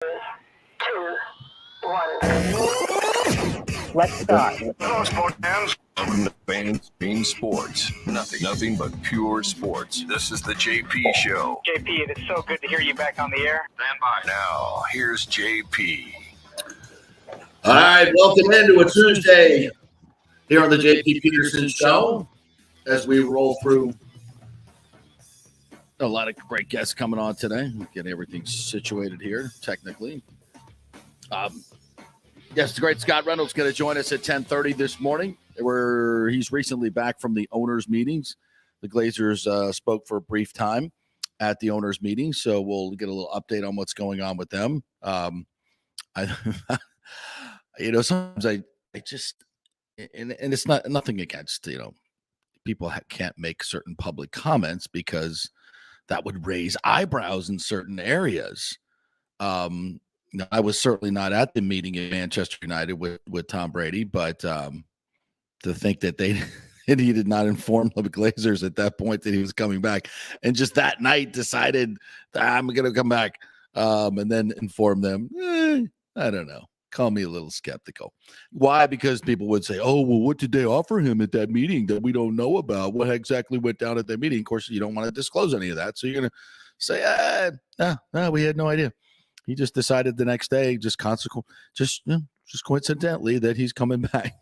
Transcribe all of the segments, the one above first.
2, 1. Let's start. Hello, sports fans. Welcome to Fans Being Sports. Nothing but pure sports. This is the JP Show. JP, it is so good to hear you back on the air. Stand by. Now, here's JP. All right, welcome into a Tuesday here on the JP Peterson Show as we roll through a lot of great guests coming on today. Get everything situated here technically. Yes, the great Scott Reynolds going to join us at 10:30 this morning. He's recently back from the owners' meetings. The Glazers spoke for a brief time at the owners' meeting, so we'll get a little update on what's going on with them. Sometimes I just, and it's nothing against, people can't make certain public comments because that would raise eyebrows in certain areas. I was certainly not at the meeting in Manchester United with Tom Brady, but to think that he did not inform the Glazers at that point that he was coming back, and just that night decided that I'm going to come back, and then inform them. I don't know. Call me a little skeptical. Why? Because people would say, "Oh, well, what did they offer him at that meeting that we don't know about? What exactly went down at that meeting?" Of course, you don't want to disclose any of that, so you're going to say, "No, we had no idea." He just decided the next day, just coincidentally, that he's coming back.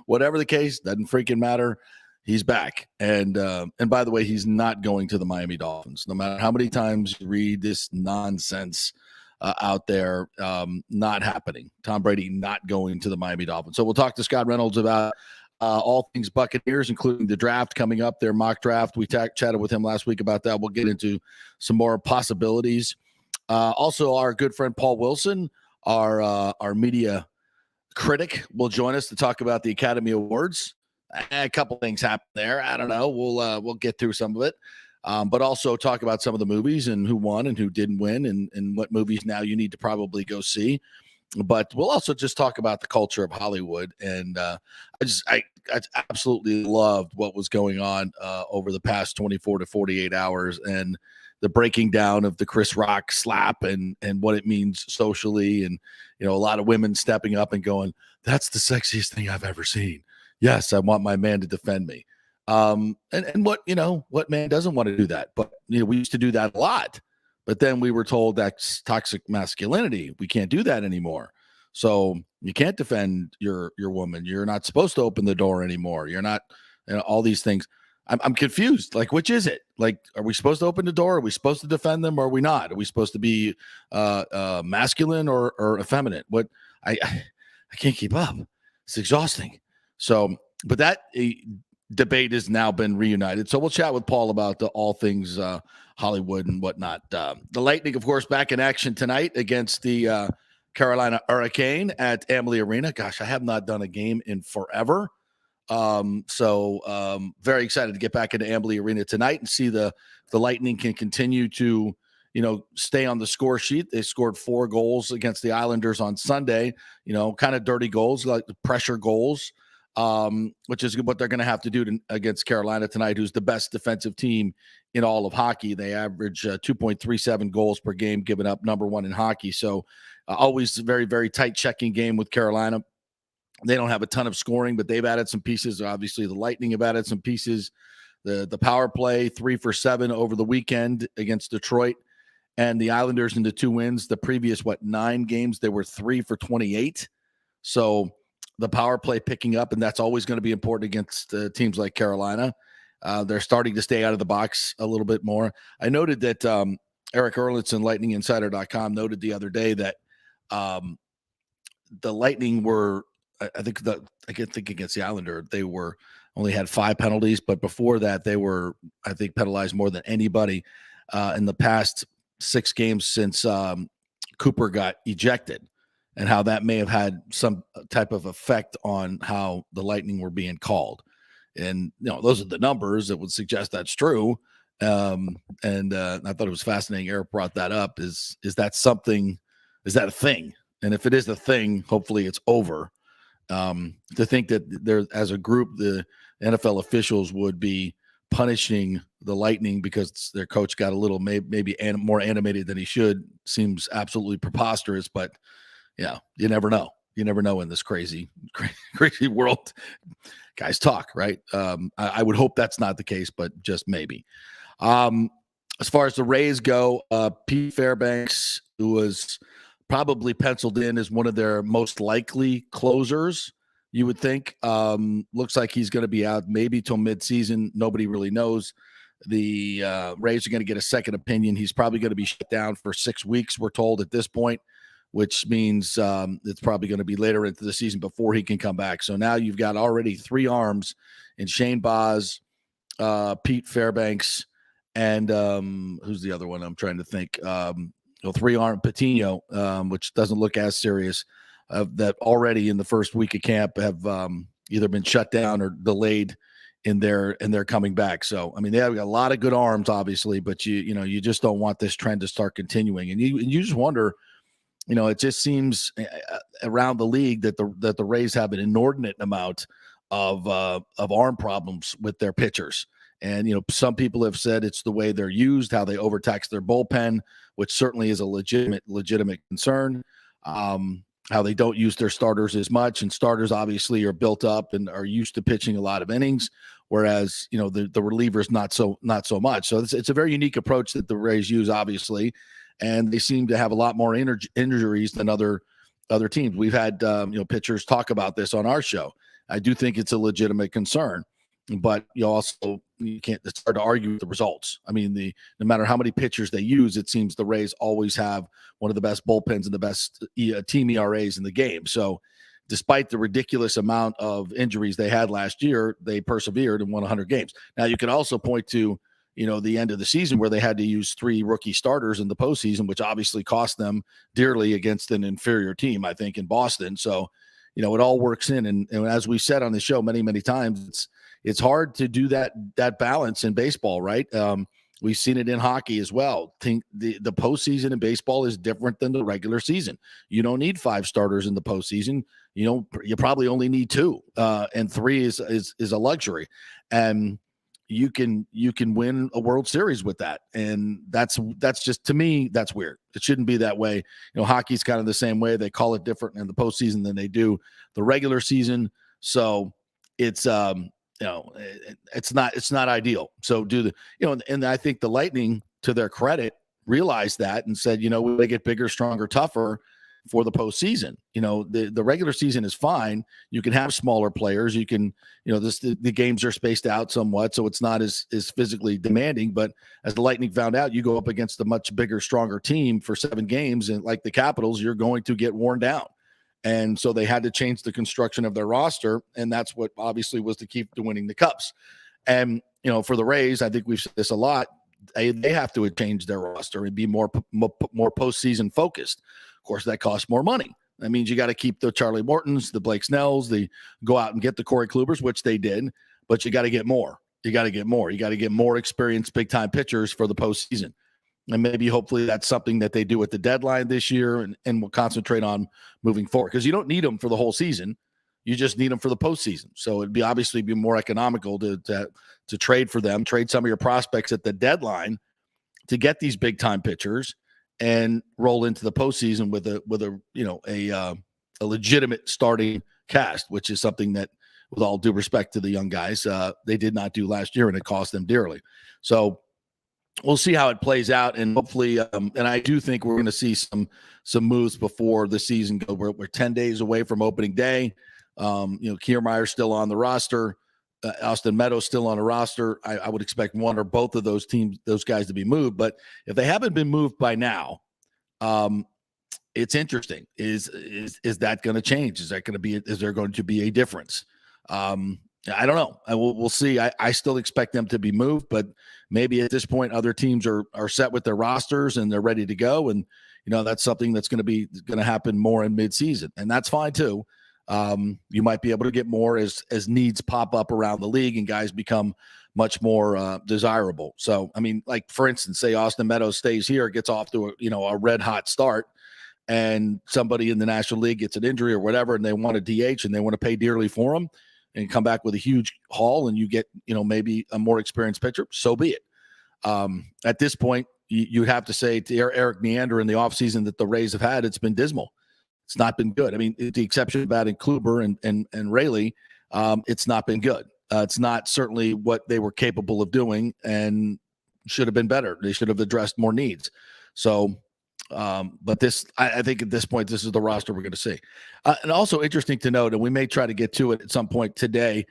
Whatever the case, doesn't freaking matter. He's back, and by the way, he's not going to the Miami Dolphins. No matter how many times you read this nonsense out there, not happening. Tom Brady not going to the Miami Dolphins. So we'll talk to Scott Reynolds about all things Buccaneers, including the draft coming up, their mock draft. We chatted with him last week about that. We'll get into some more possibilities. Also, our good friend Paul Wilson, our media critic, will join us to talk about the Academy Awards. A couple things happened there. I don't know. We'll get through some of it, but also talk about some of the movies and who won and who didn't win, and what movies now you need to probably go see. But we'll also just talk about the culture of Hollywood, and I absolutely loved what was going on over the past 24 to 48 hours, and the breaking down of the Chris Rock slap and what it means socially. And, a lot of women stepping up and going, "That's the sexiest thing I've ever seen. Yes, I want my man to defend me." And what man doesn't want to do that? But, we used to do that a lot, but then we were told that's toxic masculinity. We can't do that anymore. So you can't defend your woman. You're not supposed to open the door anymore. You're not, all these things. I'm confused. Like, which is it? Like, are we supposed to open the door? Are we supposed to defend them? Or are we not? Are we supposed to be masculine or effeminate? What I can't keep up. It's exhausting. So, but that debate has now been reunited. So we'll chat with Paul about all things Hollywood and whatnot. The Lightning, of course, back in action tonight against the Carolina Hurricane at Amalie Arena. Gosh, I have not done a game in forever. Very excited to get back into Amalie Arena tonight and see the Lightning can continue to, stay on the score sheet. They scored 4 goals against the Islanders on Sunday, kind of dirty goals, like pressure goals, which is what they're going to have to do against Carolina tonight, who's the best defensive team in all of hockey. They average 2.37 goals per game, giving up number 1 in hockey. So always a very, very tight checking game with Carolina. They don't have a ton of scoring, but they've added some pieces. Obviously, the Lightning have added some pieces. The power play, 3 for 7 over the weekend against Detroit, and the Islanders in the 2 wins. The previous, 9 games, they were 3 for 28. So the power play picking up, and that's always going to be important against teams like Carolina. They're starting to stay out of the box a little bit more. I noted that Eric Erlitzson, LightningInsider.com, noted the other day that the Lightning were, I think against the Islander, they only had 5 penalties, but before that, they were, I think, penalized more than anybody in the past 6 games since Cooper got ejected, and how that may have had some type of effect on how the Lightning were being called. And those are the numbers that would suggest that's true. And I thought it was fascinating. Eric brought that up. Is that something? Is that a thing? And if it is a thing, hopefully it's over. To think that there, as a group, the NFL officials would be punishing the Lightning because their coach got a little maybe more animated than he should seems absolutely preposterous. But yeah, you never know. You never know in this crazy world. Guys talk, right? I would hope that's not the case, but just maybe. As far as the Rays go, Pete Fairbanks, who was probably penciled in as one of their most likely closers, you would think, looks like he's going to be out maybe till midseason. Nobody really knows. The Rays are going to get a second opinion. He's probably going to be shut down for 6 weeks, we're told at this point, which means it's probably going to be later into the season before he can come back. So now you've got already 3 arms in Shane Baz, Pete Fairbanks, and who's the other one? I'm trying to think. 3-arm Patino, which doesn't look as serious, that already in the first week of camp have either been shut down or delayed in their coming back. So, I mean, they have a lot of good arms, obviously, but you just don't want this trend to start continuing. And you just wonder, it just seems around the league that the Rays have an inordinate amount of arm problems with their pitchers. And, some people have said it's the way they're used, how they overtax their bullpen, which certainly is a legitimate concern. How they don't use their starters as much, and starters obviously are built up and are used to pitching a lot of innings, whereas the relievers not so much. So it's a very unique approach that the Rays use, obviously, and they seem to have a lot more injuries than other teams. We've had pitchers talk about this on our show. I do think it's a legitimate concern, but it's hard to argue with the results. I mean, no matter how many pitchers they use, it seems the Rays always have one of the best bullpens and the best team ERAs in the game. So despite the ridiculous amount of injuries they had last year, they persevered and won 100 games. Now, you can also point to, the end of the season where they had to use 3 rookie starters in the postseason, which obviously cost them dearly against an inferior team, I think, in Boston. So, it all works in. And as we said on the show many, many times, it's hard to do that balance in baseball, right? We've seen it in hockey as well. Think the postseason in baseball is different than the regular season. You don't need 5 starters in the postseason. You probably only need 2, and 3 is a luxury. And you can win a World Series with that. And that's just, to me, that's weird. It shouldn't be that way. Hockey's kind of the same way. They call it different in the postseason than they do the regular season. So it's it's not ideal. So and I think the Lightning, to their credit, realized that and said, they get bigger, stronger, tougher for the postseason. The regular season is fine. You can have smaller players. You can, the games are spaced out somewhat, so it's not as physically demanding. But as the Lightning found out, you go up against a much bigger, stronger team for 7 games, and like the Capitals, you're going to get worn down. And so they had to change the construction of their roster, and that's what obviously was the key to winning the Cups. And, for the Rays, I think we've said this a lot, they have to change their roster and be more postseason focused. Of course, that costs more money. That means you got to keep the Charlie Mortons, the Blake Snells, go out and get the Corey Klubers, which they did, but you got to get more. You got to get more experienced big-time pitchers for the postseason. And maybe hopefully that's something that they do at the deadline this year and will concentrate on moving forward, because you don't need them for the whole season. You just need them for the postseason. So it'd obviously be more economical to trade for them, trade some of your prospects at the deadline to get these big time pitchers and roll into the postseason with a legitimate starting cast, which is something that, with all due respect to the young guys, they did not do last year, and it cost them dearly. So we'll see how it plays out, and hopefully, and I do think we're going to see some moves before the season goes. We're 10 days away from opening day. Kiermaier's still on the roster. Austin Meadows still on the roster. I would expect one or both of those guys to be moved. But if they haven't been moved by now, it's interesting. Is that going to change? Is there going to be a difference? I don't know. We'll see. I still expect them to be moved, but maybe at this point, other teams are set with their rosters and they're ready to go. And, that's something that's going to happen more in midseason, and that's fine too. You might be able to get more as needs pop up around the league and guys become much more desirable. So, I mean, like for instance, say Austin Meadows stays here, gets off to a red hot start, and somebody in the National League gets an injury or whatever, and they want a DH and they want to pay dearly for him. and come back with a huge haul and you get, maybe a more experienced pitcher, so be it. At this point, you have to say to Eric Neander in the offseason that the Rays have had, it's been dismal. It's not been good. I mean, the exception of that in Kluber and Rayleigh, it's not been good. It's not certainly what they were capable of doing and should have been better. They should have addressed more needs. So, but this, I think at this point, this is the roster we're going to see. And also interesting to note, and we may try to get to it at some point today.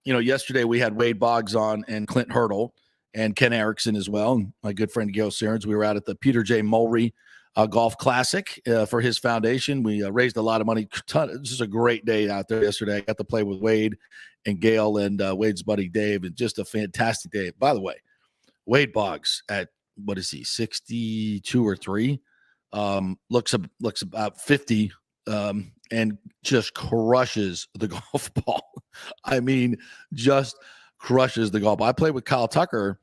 Yesterday we had Wade Boggs on and Clint Hurdle and Ken Erickson as well. And my good friend Gil Searns. We were out at the Peter J. Mulry Golf Classic for his foundation. We raised a lot of money. This is a great day out there yesterday. I got to play with Wade and Gail and Wade's buddy Dave, and just a fantastic day. By the way, Wade Boggs at, what is he, 62 or 3? Looks about 50, and just crushes the golf ball. I mean, just crushes the golf ball. I played with Kyle Tucker,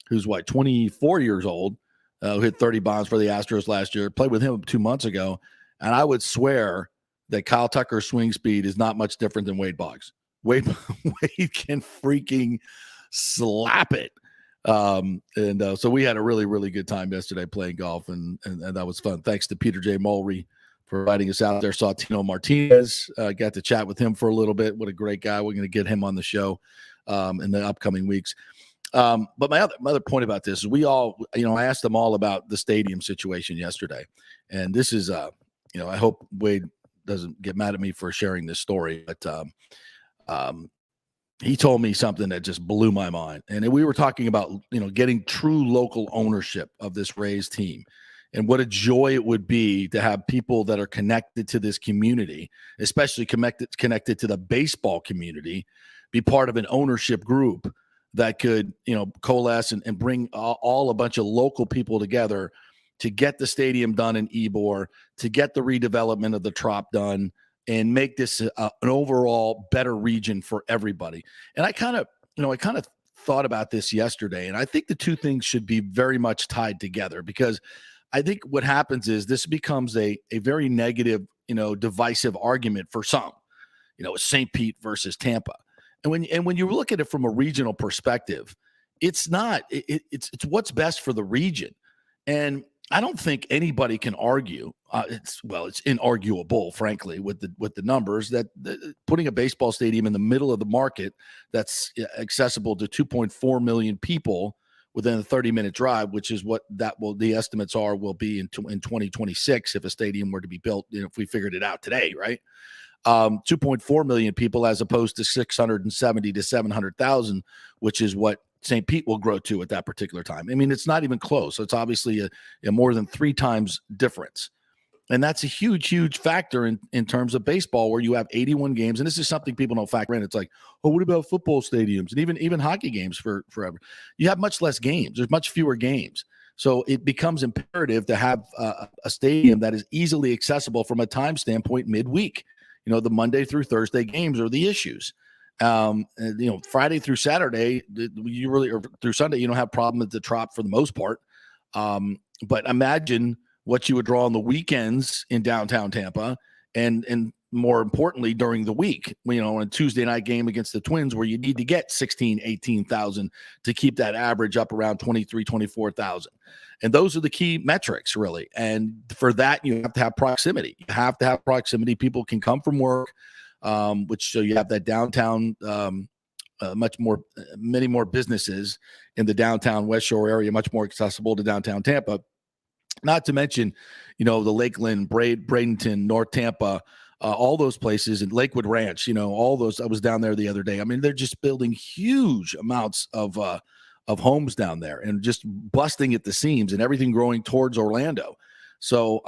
who's 24 years old, who hit 30 bombs for the Astros last year. Played with him 2 months ago, and I would swear that Kyle Tucker's swing speed is not much different than Wade Boggs. Wade can freaking slap it. So we had a really, really good time yesterday playing golf, and that was fun. Thanks to Peter J. Mulry for inviting us out there. Saw Tino Martinez, got to chat with him for a little bit. What a great guy. We're going to get him on the show in the upcoming weeks. But my other point about this is we all, I asked them all about the stadium situation yesterday, and this is, I hope Wade doesn't get mad at me for sharing this story, but he told me something that just blew my mind. And we were talking about, getting true local ownership of this Rays team, and what a joy it would be to have people that are connected to this community, especially connected to the baseball community, be part of an ownership group that could, coalesce and bring all a bunch of local people together to get the stadium done in Ybor, to get the redevelopment of the Trop done, and make this an overall better region for everybody. And I kind of thought about this yesterday, and I think the two things should be very much tied together, because I think what happens is this becomes a very negative, divisive argument for some, St. Pete versus Tampa. And when you look at it from a regional perspective, it's not, it's what's best for the region. And I don't think anybody can argue. It's inarguable, frankly, with the numbers that putting a baseball stadium in the middle of the market that's accessible to 2.4 million people within a 30-minute drive, which is what the estimates will be in 2026 if a stadium were to be built. If we figured it out today, right? 2.4 million people as opposed to 670 to 700,000, which is what St. Pete will grow to at that particular time. I mean, it's not even close. So it's obviously a more than 3 times difference. And that's a huge, huge factor in terms of baseball, where you have 81 games. And this is something people don't factor in. It's like, oh, what about football stadiums? And even hockey games forever. You have much less games. There's much fewer games. So it becomes imperative to have a stadium that is easily accessible from a time standpoint midweek. The Monday through Thursday games are the issues. Friday through Saturday, or through Sunday, you don't have problem at the Trop for the most part. But imagine what you would draw on the weekends in downtown Tampa, and more importantly during the week, a Tuesday night game against the Twins, where you need to get 16, 18,000 to keep that average up around 23, 24,000. And those are the key metrics, really. And for that, you have to have proximity. You have to have proximity. People can come from work, so you have that downtown, many more businesses in the downtown West Shore area, much more accessible to downtown Tampa. Not to mention, the Lakeland, Bradenton, North Tampa, all those places, and Lakewood Ranch, all those. I was down there the other day. I mean, they're just building huge amounts of homes down there, and just busting at the seams, and everything growing towards Orlando. So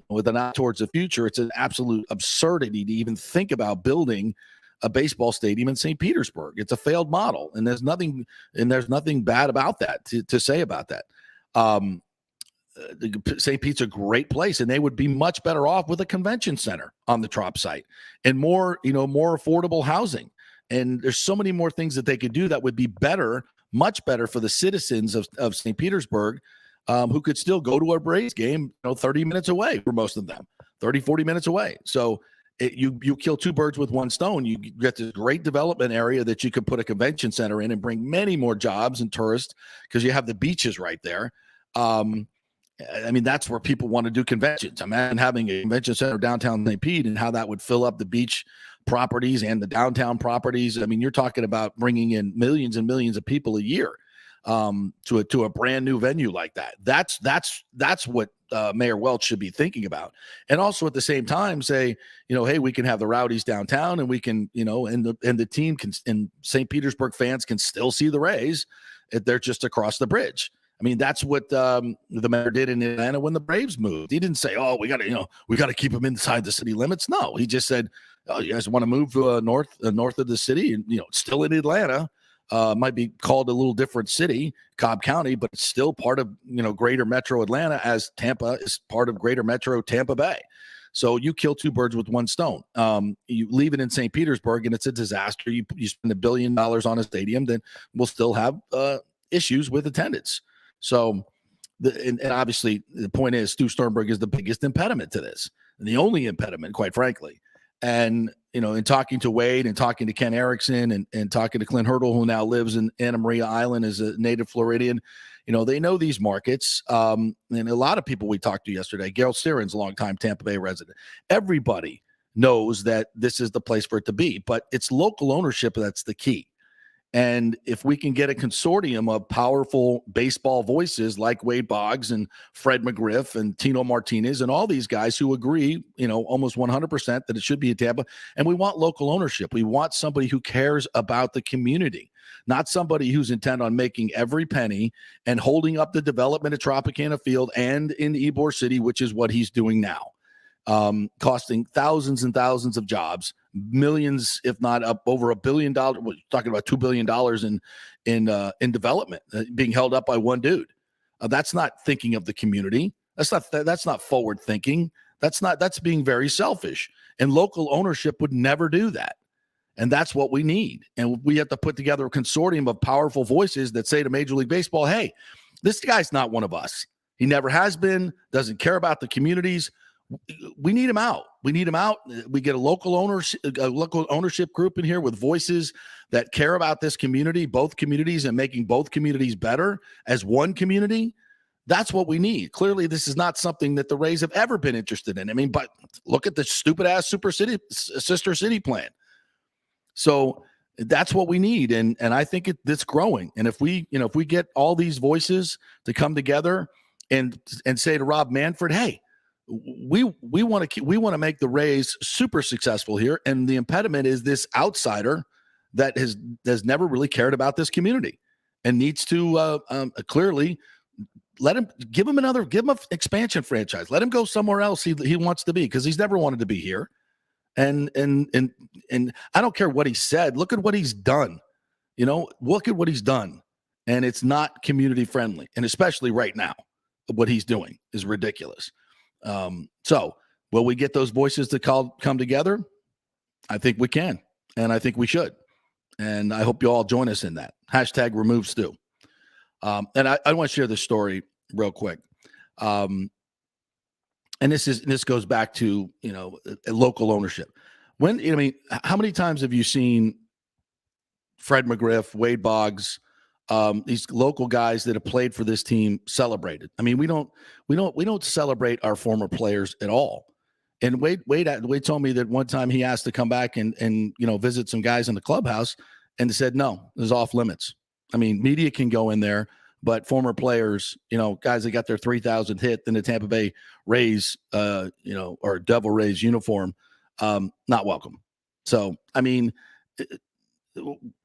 with an eye towards the future, it's an absolute absurdity to even think about building a baseball stadium in St. Petersburg. It's a failed model, and there's nothing bad about that to say about that. St. Pete's a great place, and they would be much better off with a convention center on the Trop site and more affordable housing. And there's so many more things that they could do that would be better, much better for the citizens of St. Petersburg, who could still go to a Braves game, 30 minutes away for most of them, 30, 40 minutes away. So you kill two birds with one stone. You get this great development area that you could put a convention center in and bring many more jobs and tourists because you have the beaches right there. I mean, that's where people want to do conventions. Imagine having a convention center downtown St. Pete and how that would fill up the beach properties and the downtown properties. I mean, you're talking about bringing in millions and millions of people a year to a brand new venue like that. That's what Mayor Welch should be thinking about. And also at the same time say, hey, we can have the Rowdies downtown, and we can, and the team can, and St. Petersburg fans can still see the Rays if they're just across the bridge. I mean, that's what the mayor did in Atlanta when the Braves moved. He didn't say, "Oh, we got to keep them inside the city limits." No, he just said, "Oh, you guys want to move north of the city, and it's still in Atlanta. Might be called a little different city, Cobb County, but it's still part of Greater Metro Atlanta, as Tampa is part of Greater Metro Tampa Bay." So you kill two birds with one stone. You leave it in St. Petersburg, and it's a disaster. You spend $1 billion on a stadium, then we'll still have issues with attendance. So, and obviously, the point is, Stu Sternberg is the biggest impediment to this, and the only impediment, quite frankly. And, in talking to Wade and talking to Ken Erickson and talking to Clint Hurdle, who now lives in Anna Maria Island as a native Floridian, they know these markets. And a lot of people we talked to yesterday, Gerald Stearns, a longtime Tampa Bay resident, everybody knows that this is the place for it to be, but it's local ownership that's the key. And if we can get a consortium of powerful baseball voices like Wade Boggs and Fred McGriff and Tino Martinez and all these guys who agree, almost 100% that it should be in Tampa, and we want local ownership. We want somebody who cares about the community, not somebody who's intent on making every penny and holding up the development of Tropicana Field and in Ybor City, which is what he's doing now. Costing thousands and thousands of jobs, millions, if not up over $1 billion. We're talking about $2 billion in development being held up by one dude. That's not thinking of the community. That's not forward thinking. That's being very selfish. And local ownership would never do that. And that's what we need. And we have to put together a consortium of powerful voices that say to Major League Baseball, hey, this guy's not one of us. He never has been, doesn't care about the communities. We need him out. We get a local ownership group in here with voices that care about this community, both communities, and making both communities better as one community. That's what we need. Clearly, this is not something that the Rays have ever been interested in. I mean, but look at the stupid ass sister city plan. So that's what we need, and I think it's growing. And if we get all these voices to come together and say to Rob Manfred, hey, we want to make the Rays super successful here, and the impediment is this outsider that has never really cared about this community and needs to clearly give him an expansion franchise. Let him go somewhere else he wants to be, because he's never wanted to be here. And I don't care what he said. Look at what he's done. Look at what he's done, and it's not community friendly, and especially right now, what he's doing is ridiculous. So will we get those voices to come together? I think we can, and I think we should. And I hope you all join us in that. # remove Stu. And I want to share this story real quick. And this goes back to, local ownership. How many times have you seen Fred McGriff, Wade Boggs, these local guys that have played for this team celebrated? I mean, we don't celebrate our former players at all. And Wade told me that one time he asked to come back and visit some guys in the clubhouse, and they said no, it was off limits. I mean, media can go in there, but former players, guys that got their 3,000th hit in the Tampa Bay Rays, or Devil Rays uniform, not welcome. So, I mean,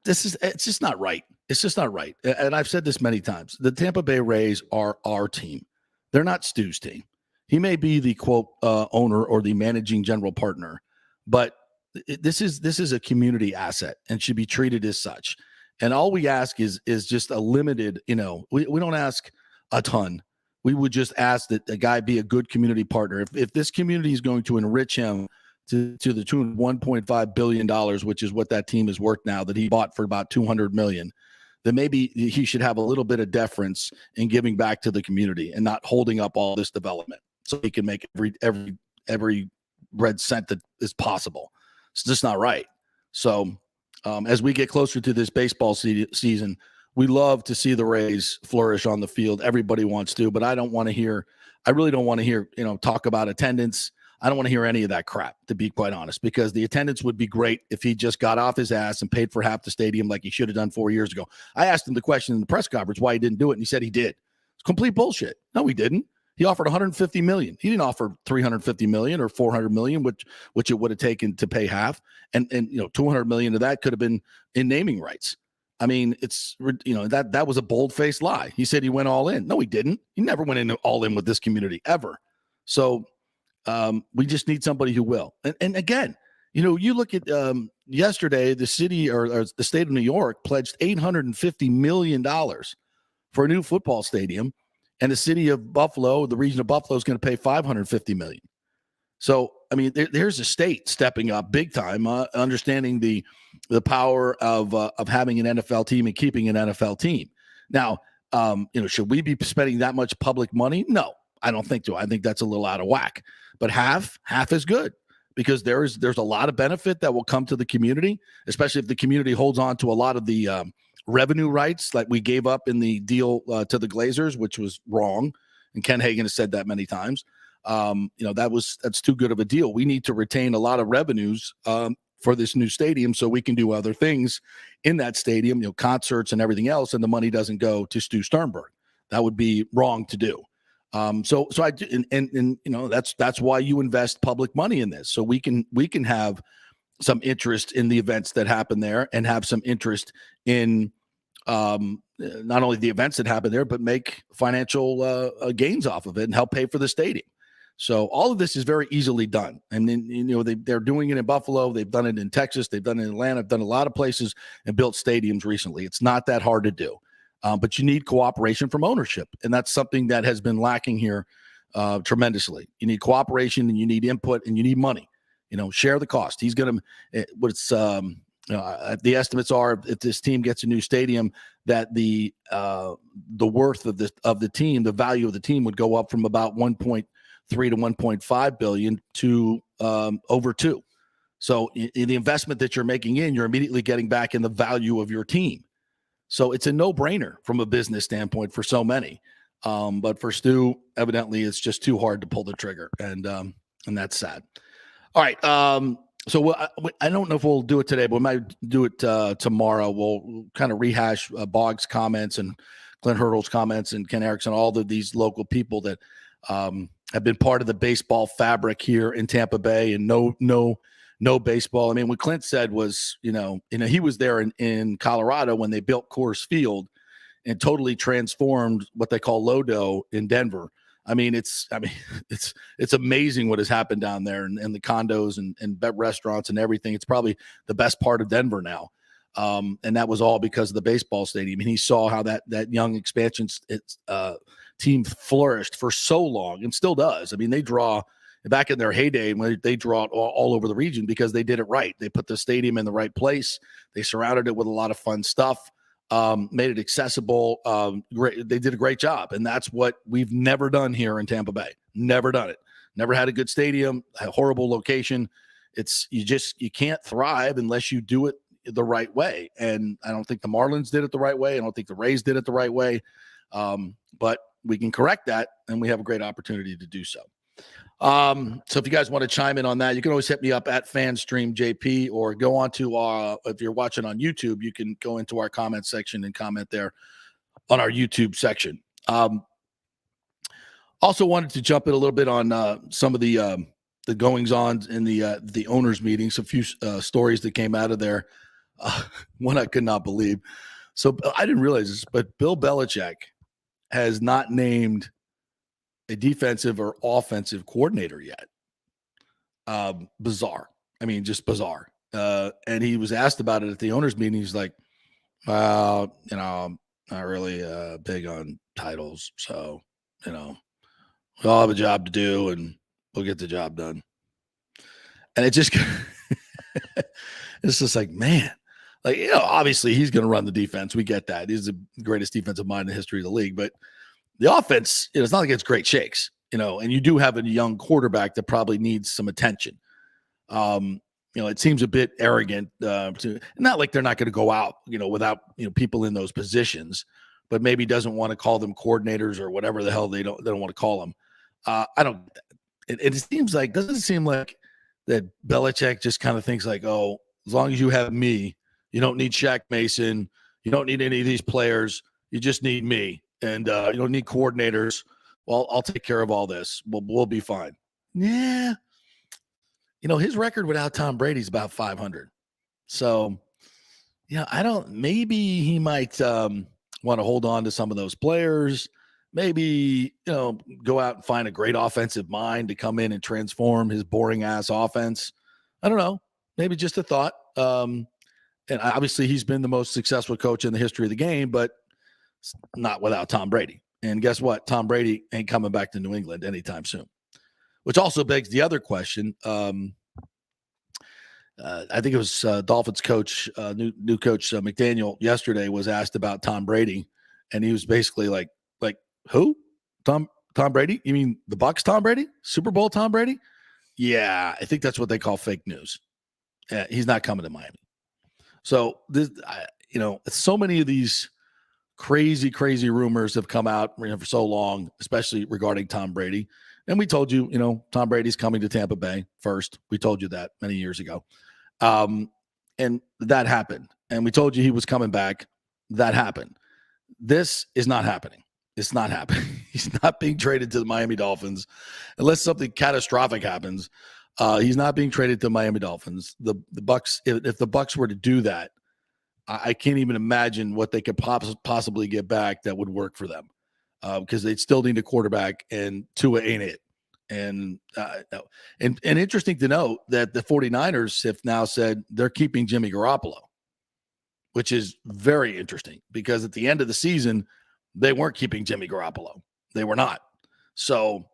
it's just not right. It's just not right. And I've said this many times. The Tampa Bay Rays are our team. They're not Stu's team. He may be the quote owner or the managing general partner, but this is a community asset and should be treated as such. And all we ask is just a limited, we don't ask a ton. We would just ask that the guy be a good community partner. If this community is going to enrich him to the tune of $1.5 billion, which is what that team is worth now, that he bought for about $200 million, then maybe he should have a little bit of deference in giving back to the community and not holding up all this development, so he can make every red cent that is possible. It's just not right. So as we get closer to this baseball season, we love to see the Rays flourish on the field. Everybody wants to, but I really don't want to hear, talk about attendance. I don't want to hear any of that crap, to be quite honest, because the attendance would be great if he just got off his ass and paid for half the stadium like he should have done 4 years ago. I asked him the question in the press conference why he didn't do it, and he said he did. It's complete bullshit. No, he didn't. He offered $150 million. He didn't offer $350 million or $400 million, which it would have taken to pay half. And $200 million of that could have been in naming rights. I mean, it's that was a bold-faced lie. He said he went all in. No, he didn't. He never went all in with this community ever. So we just need somebody who will. And again, you look at yesterday, the city or the state of New York pledged $850 million for a new football stadium. And the city of Buffalo, the region of Buffalo, is going to pay $550 million. So, I mean, there's a state stepping up big time, understanding the power of having an NFL team and keeping an NFL team. Now, should we be spending that much public money? No, I don't think so. I think that's a little out of whack. But half is good, because there's a lot of benefit that will come to the community, especially if the community holds on to a lot of the revenue rights like we gave up in the deal to the Glazers, which was wrong. And Ken Hagan has said that many times. That's too good of a deal. We need to retain a lot of revenues for this new stadium so we can do other things in that stadium, concerts and everything else. And the money doesn't go to Stu Sternberg. That would be wrong to do. So I do, and that's why you invest public money in this, so we can have some interest in the events that happen there and have some interest in not only the events that happen there, but make financial gains off of it and help pay for the stadium. So all of this is very easily done. And then, they're doing it in Buffalo. They've done it in Texas. They've done it in Atlanta. They've done a lot of places and built stadiums recently. It's not that hard to do. But you need cooperation from ownership. And that's something that has been lacking here tremendously. You need cooperation, and you need input, and you need money. Share the cost. He's going to, the estimates are, if this team gets a new stadium, that the worth of the team, the value of the team, would go up from about 1.3 to 1.5 billion to over 2. So in the investment that you're making you're immediately getting back in the value of your team. So it's a no-brainer from a business standpoint for so many. But for Stu, evidently, it's just too hard to pull the trigger, and that's sad. All right. So I don't know if we'll do it today, but we might do it tomorrow. We'll kind of rehash Boggs' comments and Clint Hurdle's comments and Ken Erickson, all of these local people that have been part of the baseball fabric here in Tampa Bay, and no baseball. I mean, what Clint said was, he was there in Colorado when they built Coors Field and totally transformed what they call Lodo in Denver. I mean, it's amazing what has happened down there, and the condos and restaurants and everything. It's probably the best part of Denver now. And that was all because of the baseball stadium. And he saw how that young expansion team flourished for so long, and still does. I mean, they draw back in their heyday, when they draw all over the region because they did it right. They put the stadium in the right place. They surrounded it with a lot of fun stuff. Made it accessible. Great. They did a great job. And that's what we've never done here in Tampa Bay. Never done it. Never had a good stadium, a horrible location. You can't thrive unless you do it the right way. And I don't think the Marlins did it the right way. I don't think the Rays did it the right way. But we can correct that, and we have a great opportunity to do so. So if you guys want to chime in on that, you can always hit me up at FanstreamJP, or go on to if you're watching on YouTube, you can go into our comment section and comment there on our YouTube section. Also wanted to jump in a little bit on some of the goings on in the owners meetings. A few stories that came out of there. One I could not believe. So I didn't realize this, but Bill Belichick has not named a defensive or offensive coordinator yet. Bizarre. I mean, just bizarre. And he was asked about it at the owners meeting. He's like, well, I'm not really big on titles. So, we all have a job to do, and we'll get the job done. And it just, it's just like, man, obviously he's going to run the defense. We get that. He's the greatest defensive mind in the history of the league, but the offense, it's not like it's great shakes. and you do have a young quarterback that probably needs some attention. It seems a bit arrogant not like they're not going to go out, without, people in those positions, but maybe doesn't want to call them coordinators or whatever the hell they don't want to call them. I don't, it seems like, doesn't it seem like that Belichick just kind of thinks like, oh, as long as you have me, you don't need Shaq Mason. You don't need any of these players. You just need me. And you don't need coordinators. Well, I'll take care of all this. We'll be fine. Yeah. His record without Tom Brady is about 500. So, maybe he might want to hold on to some of those players. Maybe, go out and find a great offensive mind to come in and transform his boring ass offense. I don't know. Maybe just a thought. And obviously he's been the most successful coach in the history of the game, but not without Tom Brady. And guess what? Tom Brady ain't coming back to New England anytime soon, which also begs the other question. I think it was Dolphins coach, new coach McDaniel yesterday was asked about Tom Brady. And he was basically like who? Tom Brady? You mean the Bucs Tom Brady? Super Bowl Tom Brady? Yeah, I think that's what they call fake news. He's not coming to Miami. So this, so many of these crazy rumors have come out for so long, especially regarding Tom Brady. And we told you, Tom Brady's coming to Tampa Bay first. We told you that many years ago. And that happened. And we told you he was coming back. That happened. This is not happening. It's not happening. He's not being traded to the Miami Dolphins unless something catastrophic happens. He's not being traded to Miami Dolphins. The Bucs, if the Bucs were to do that, I can't even imagine what they could possibly get back that would work for them, because they'd still need a quarterback, and Tua ain't it. And interesting to note that the 49ers have now said they're keeping Jimmy Garoppolo, which is very interesting because at the end of the season, they weren't keeping Jimmy Garoppolo. They were not. So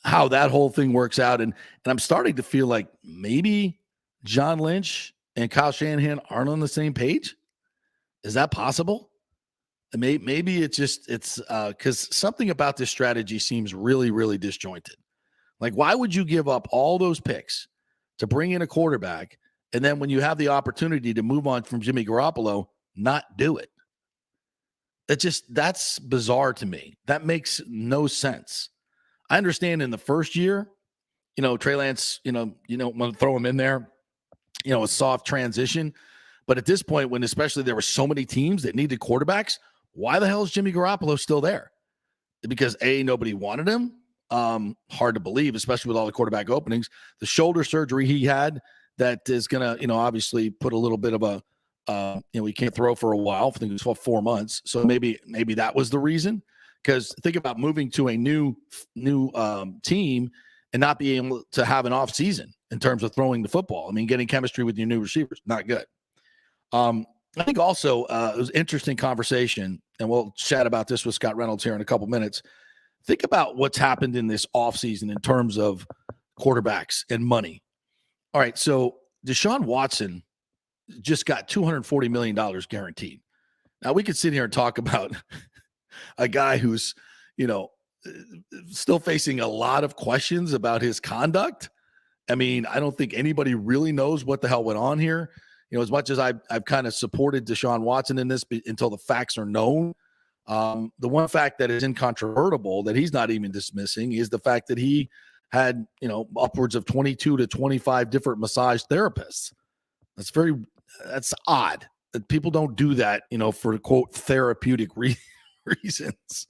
how that whole thing works out. And I'm starting to feel like maybe John Lynch and Kyle Shanahan aren't on the same page. Is that possible? Maybe it's because something about this strategy seems really, really disjointed. Like, why would you give up all those picks to bring in a quarterback, and then when you have the opportunity to move on from Jimmy Garoppolo, not do it? That's bizarre to me. That makes no sense. I understand in the first year, Trey Lance, want to throw him in there, a soft transition. But at this point, when especially there were so many teams that needed quarterbacks, why the hell is Jimmy Garoppolo still there? Because nobody wanted him. Hard to believe, especially with all the quarterback openings. The shoulder surgery he had that is going to, obviously put a little bit of a, he can't throw for a while. I think it was 4 months. So maybe that was the reason. Because think about moving to a new team and not being able to have an off season in terms of throwing the football. I mean, getting chemistry with your new receivers, not good. I think also it was an interesting conversation, and we'll chat about this with Scott Reynolds here in a couple minutes. Think about what's happened in this offseason in terms of quarterbacks and money. All right, so Deshaun Watson just got $240 million guaranteed. Now, we could sit here and talk about a guy who's, still facing a lot of questions about his conduct. I mean, I don't think anybody really knows what the hell went on here. As much as I've kind of supported Deshaun Watson in this until the facts are known. The one fact that is incontrovertible that he's not even dismissing is the fact that he had, upwards of 22 to 25 different massage therapists. That's odd that people don't do that, for quote therapeutic reasons.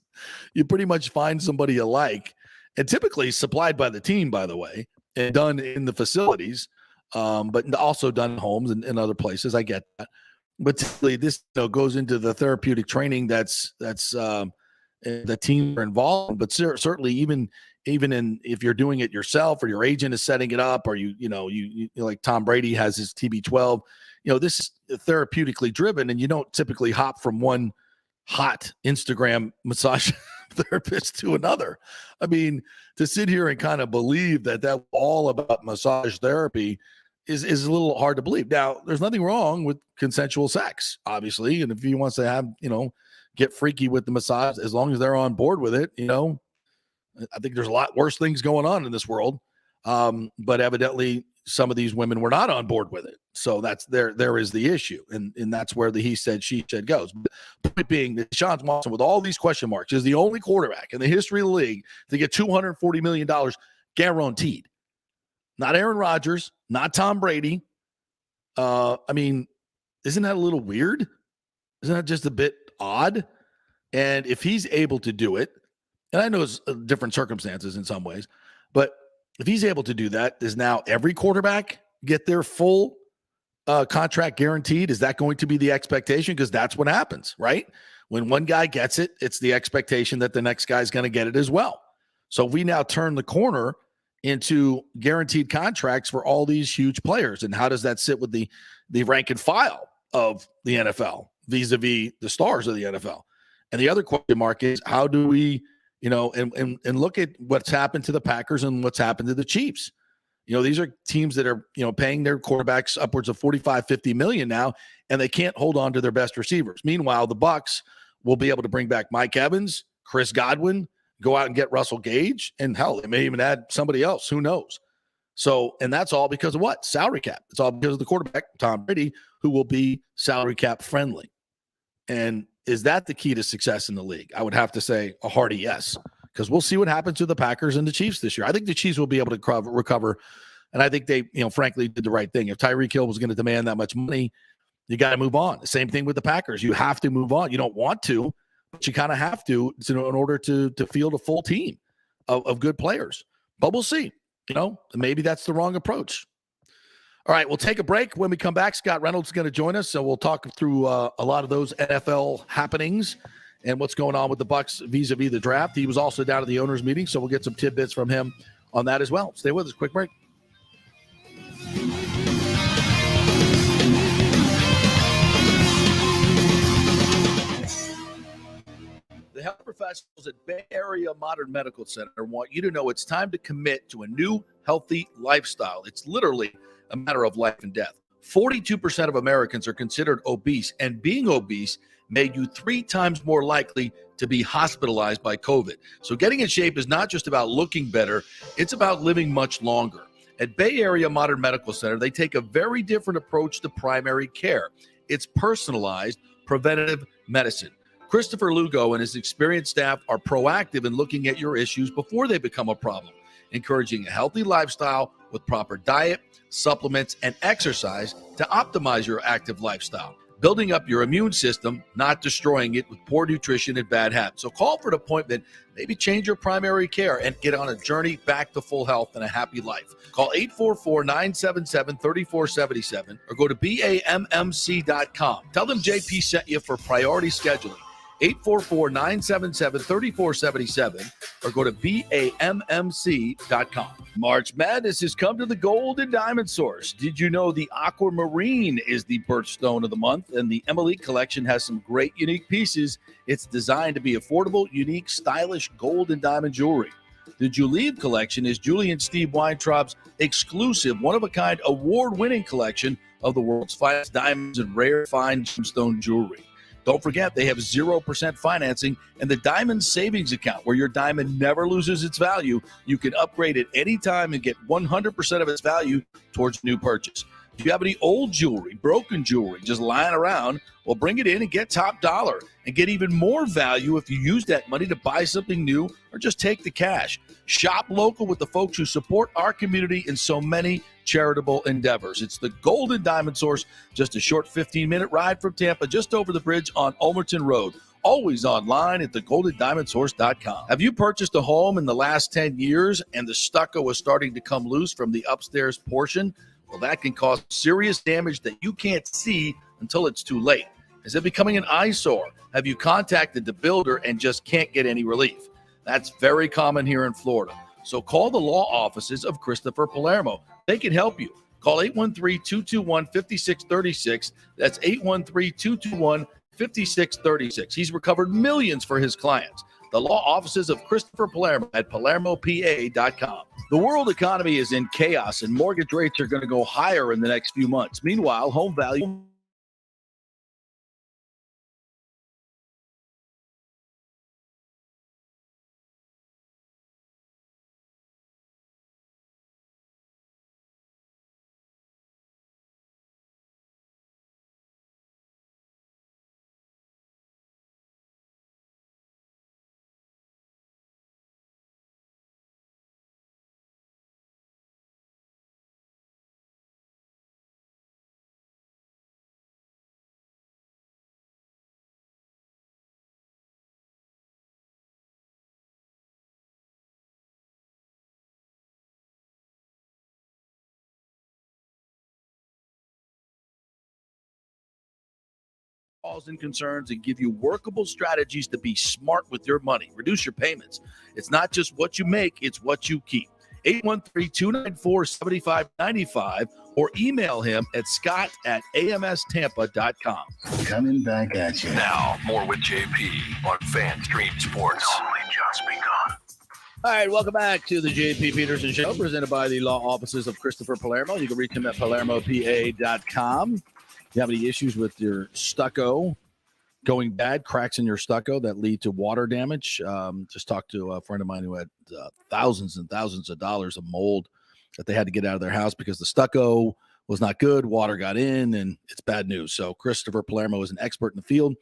You pretty much find somebody you like, and typically supplied by the team, by the way, and done in the facilities, but also done in homes and other places. I get that. But typically this goes into the therapeutic training that's the team are involved in. But certainly even in if you're doing it yourself or your agent is setting it up, or you like Tom Brady has his TB12, this is therapeutically driven, and you don't typically hop from one hot Instagram massage therapist to another. I mean, to sit here and kind of believe that all about massage therapy is a little hard to believe. Now, there's nothing wrong with consensual sex, obviously. And if he wants to have, get freaky with the massage, as long as they're on board with it, I think there's a lot worse things going on in this world. But evidently some of these women were not on board with it. So there is the issue. And that's where the he said, she said goes. But the point being that Deshaun Watson, with all these question marks, is the only quarterback in the history of the league to get $240 million guaranteed. Not Aaron Rodgers, not Tom Brady. I mean, isn't that a little weird? Isn't that just a bit odd? And if he's able to do it, and I know it's different circumstances in some ways, but if he's able to do that, does now every quarterback get their full contract guaranteed? Is that going to be the expectation? Because that's what happens, right? When one guy gets it, it's the expectation that the next guy's going to get it as well. So we now turn the corner into guaranteed contracts for all these huge players. And how does that sit with the rank and file of the NFL vis-a-vis the stars of the NFL? And the other question mark is, how do we, and look at what's happened to the Packers and what's happened to the Chiefs. These are teams that are, paying their quarterbacks upwards of 45, 50 million now, and they can't hold on to their best receivers. Meanwhile, the Bucs will be able to bring back Mike Evans, Chris Godwin, go out and get Russell Gage, and hell, they may even add somebody else. Who knows? So, and that's all because of what? Salary cap. It's all because of the quarterback, Tom Brady, who will be salary cap friendly. And is that the key to success in the league? I would have to say a hearty yes, because we'll see what happens to the Packers and the Chiefs this year. I think the Chiefs will be able to recover, and I think they, frankly, did the right thing. If Tyreek Hill was going to demand that much money, you got to move on. The same thing with the Packers. You have to move on. You don't want to, but you kind of have to in order to field a full team of good players. But we'll see. Maybe that's the wrong approach. All right, we'll take a break. When we come back, Scott Reynolds is going to join us, so we'll talk through a lot of those NFL happenings and what's going on with the Bucs vis-a-vis the draft. He was also down at the owners' meeting, so we'll get some tidbits from him on that as well. Stay with us. Quick break. The health professionals at Bay Area Modern Medical Center want you to know it's time to commit to a new healthy lifestyle. It's literally a matter of life and death. 42% of Americans are considered obese, and being obese made you 3 times more likely to be hospitalized by COVID. So getting in shape is not just about looking better, it's about living much longer. At Bay Area Modern Medical Center, they take a very different approach to primary care. It's personalized preventative medicine. Christopher Lugo and his experienced staff are proactive in looking at your issues before they become a problem, encouraging a healthy lifestyle with proper diet, supplements, and exercise to optimize your active lifestyle, building up your immune system, not destroying it with poor nutrition and bad habits. So call for an appointment, maybe change your primary care, and get on a journey back to full health and a happy life. Call 844-977-3477 or go to BAMMC.com. Tell them JP sent you for priority scheduling. 844-977-3477 or go to BAMMC.com. March Madness has come to the Gold and Diamond Source. Did you know the Aquamarine is the birthstone of the month? And the Emily collection has some great unique pieces. It's designed to be affordable, unique, stylish gold and diamond jewelry. The Juliet collection is Julie and Steve Weintraub's exclusive, one-of-a-kind, award-winning collection of the world's finest diamonds and rare fine gemstone jewelry. Don't forget, they have 0% financing and the Diamond Savings Account, where your diamond never loses its value. You can upgrade at any time and get 100% of its value towards new purchase. If you have any old jewelry, broken jewelry, just lying around, well, bring it in and get top dollar and get even more value if you use that money to buy something new or just take the cash. Shop local with the folks who support our community in so many charitable endeavors. It's the Golden Diamond Source, just a short 15-minute ride from Tampa, just over the bridge on Ulmerton Road. Always online at thegoldendiamondsource.com. Have you purchased a home in the last 10 years and the stucco is starting to come loose from the upstairs portion? Well, that can cause serious damage that you can't see until it's too late. Is it becoming an eyesore? Have you contacted the builder and just can't get any relief? That's very common here in Florida. So call the law offices of Christopher Palermo. They can help you. Call 813-221-5636. That's 813-221-5636. He's recovered millions for his clients. The law offices of Christopher Palermo at PalermoPA.com. The world economy is in chaos, and mortgage rates are going to go higher in the next few months. Meanwhile, home value calls and concerns and give you workable strategies to be smart with your money. Reduce your payments. It's not just what you make, it's what you keep. 813-294-7595 or email him at scott@amstampa.com. Coming back at you. Now, more with JP on Fan Stream Sports. It's only just begun. All right, welcome back to the JP Peterson Show, presented by the law offices of Christopher Palermo. You can reach him at palermopa.com. If you have any issues with your stucco going bad, cracks in your stucco that lead to water damage, just talked to a friend of mine who had thousands and thousands of dollars of mold that they had to get out of their house because the stucco was not good, water got in, and it's bad news. So Christopher Palermo is an expert in the field.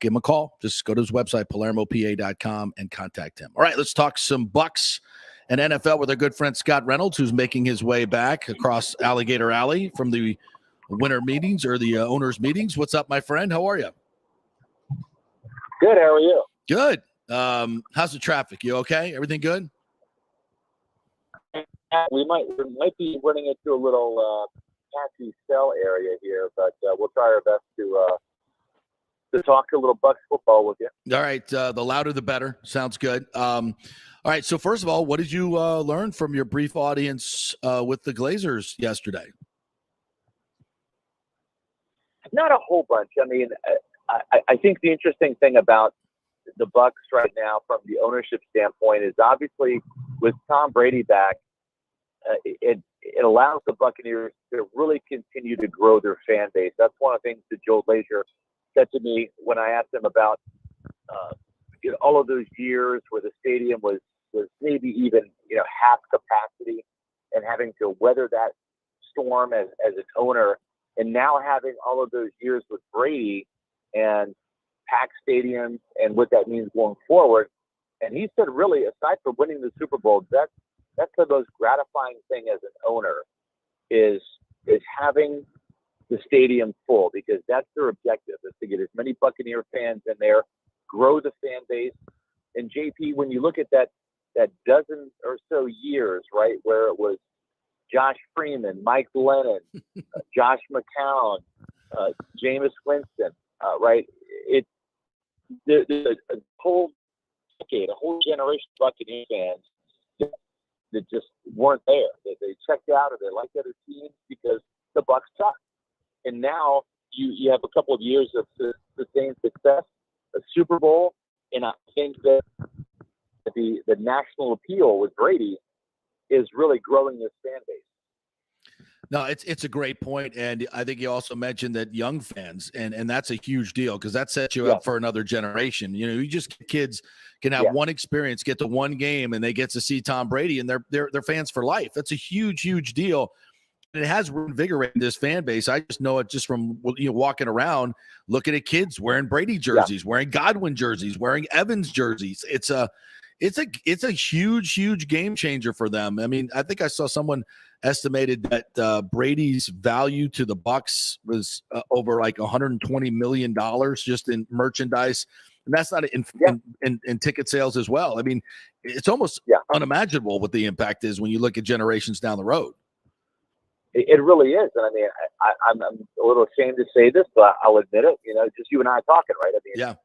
Give him a call. Just go to his website, palermopa.com, and contact him. All right, let's talk some Bucs and NFL with our good friend Scott Reynolds, who's making his way back across Alligator Alley from the winter meetings or the owners' meetings. What's up, my friend? How are you? Good. How are you? Good. How's the traffic? You okay? Everything good? We might be running into a little patchy cell area here, but we'll try our best to talk a little Bucs football with you. All right. The louder, the better. Sounds good. All right. So first of all, what did you learn from your brief audience with the Glazers yesterday? Not a whole bunch. I mean, I think the interesting thing about the Bucs right now, from the ownership standpoint, is obviously with Tom Brady back, it allows the Buccaneers to really continue to grow their fan base. That's one of the things that Joe Glazer said to me when I asked him about all of those years where the stadium was maybe even half capacity, and having to weather that storm as an owner, and now having all of those years with Brady and packed stadiums and what that means going forward. And he said, really, aside from winning the Super Bowl, that's the most gratifying thing as an owner is having the stadium full, because that's their objective, is to get as many Buccaneer fans in there, grow the fan base. And JP, when you look at that dozen or so years, right, where it was Josh Freeman, Mike Lennon, Josh McCown, Jameis Winston, right? There's a whole decade, a whole generation of Buccaneer fans that just weren't there. They checked out, or they liked other teams because the Bucs sucked. And now you have a couple of years of sustained success, a Super Bowl, and I think that the national appeal with Brady is really growing this fan base. No, it's a great point. And I think you also mentioned that young fans, and that's a huge deal, because that sets you up for another generation. You just kids can have one experience, get to one game, and they get to see Tom Brady, and they're fans for life. That's a huge, huge deal. And it has reinvigorated this fan base. I just know it just from walking around, looking at kids wearing Brady jerseys, wearing Godwin jerseys, wearing Evans jerseys. It's a huge, huge game changer for them. I mean, I think I saw someone estimated that Brady's value to the Bucs was over like $120 million just in merchandise. And that's not in ticket sales as well. I mean, it's almost unimaginable what the impact is when you look at generations down the road. It really is. And I mean, I'm a little ashamed to say this, but I'll admit it, just you and I talking, right? I mean,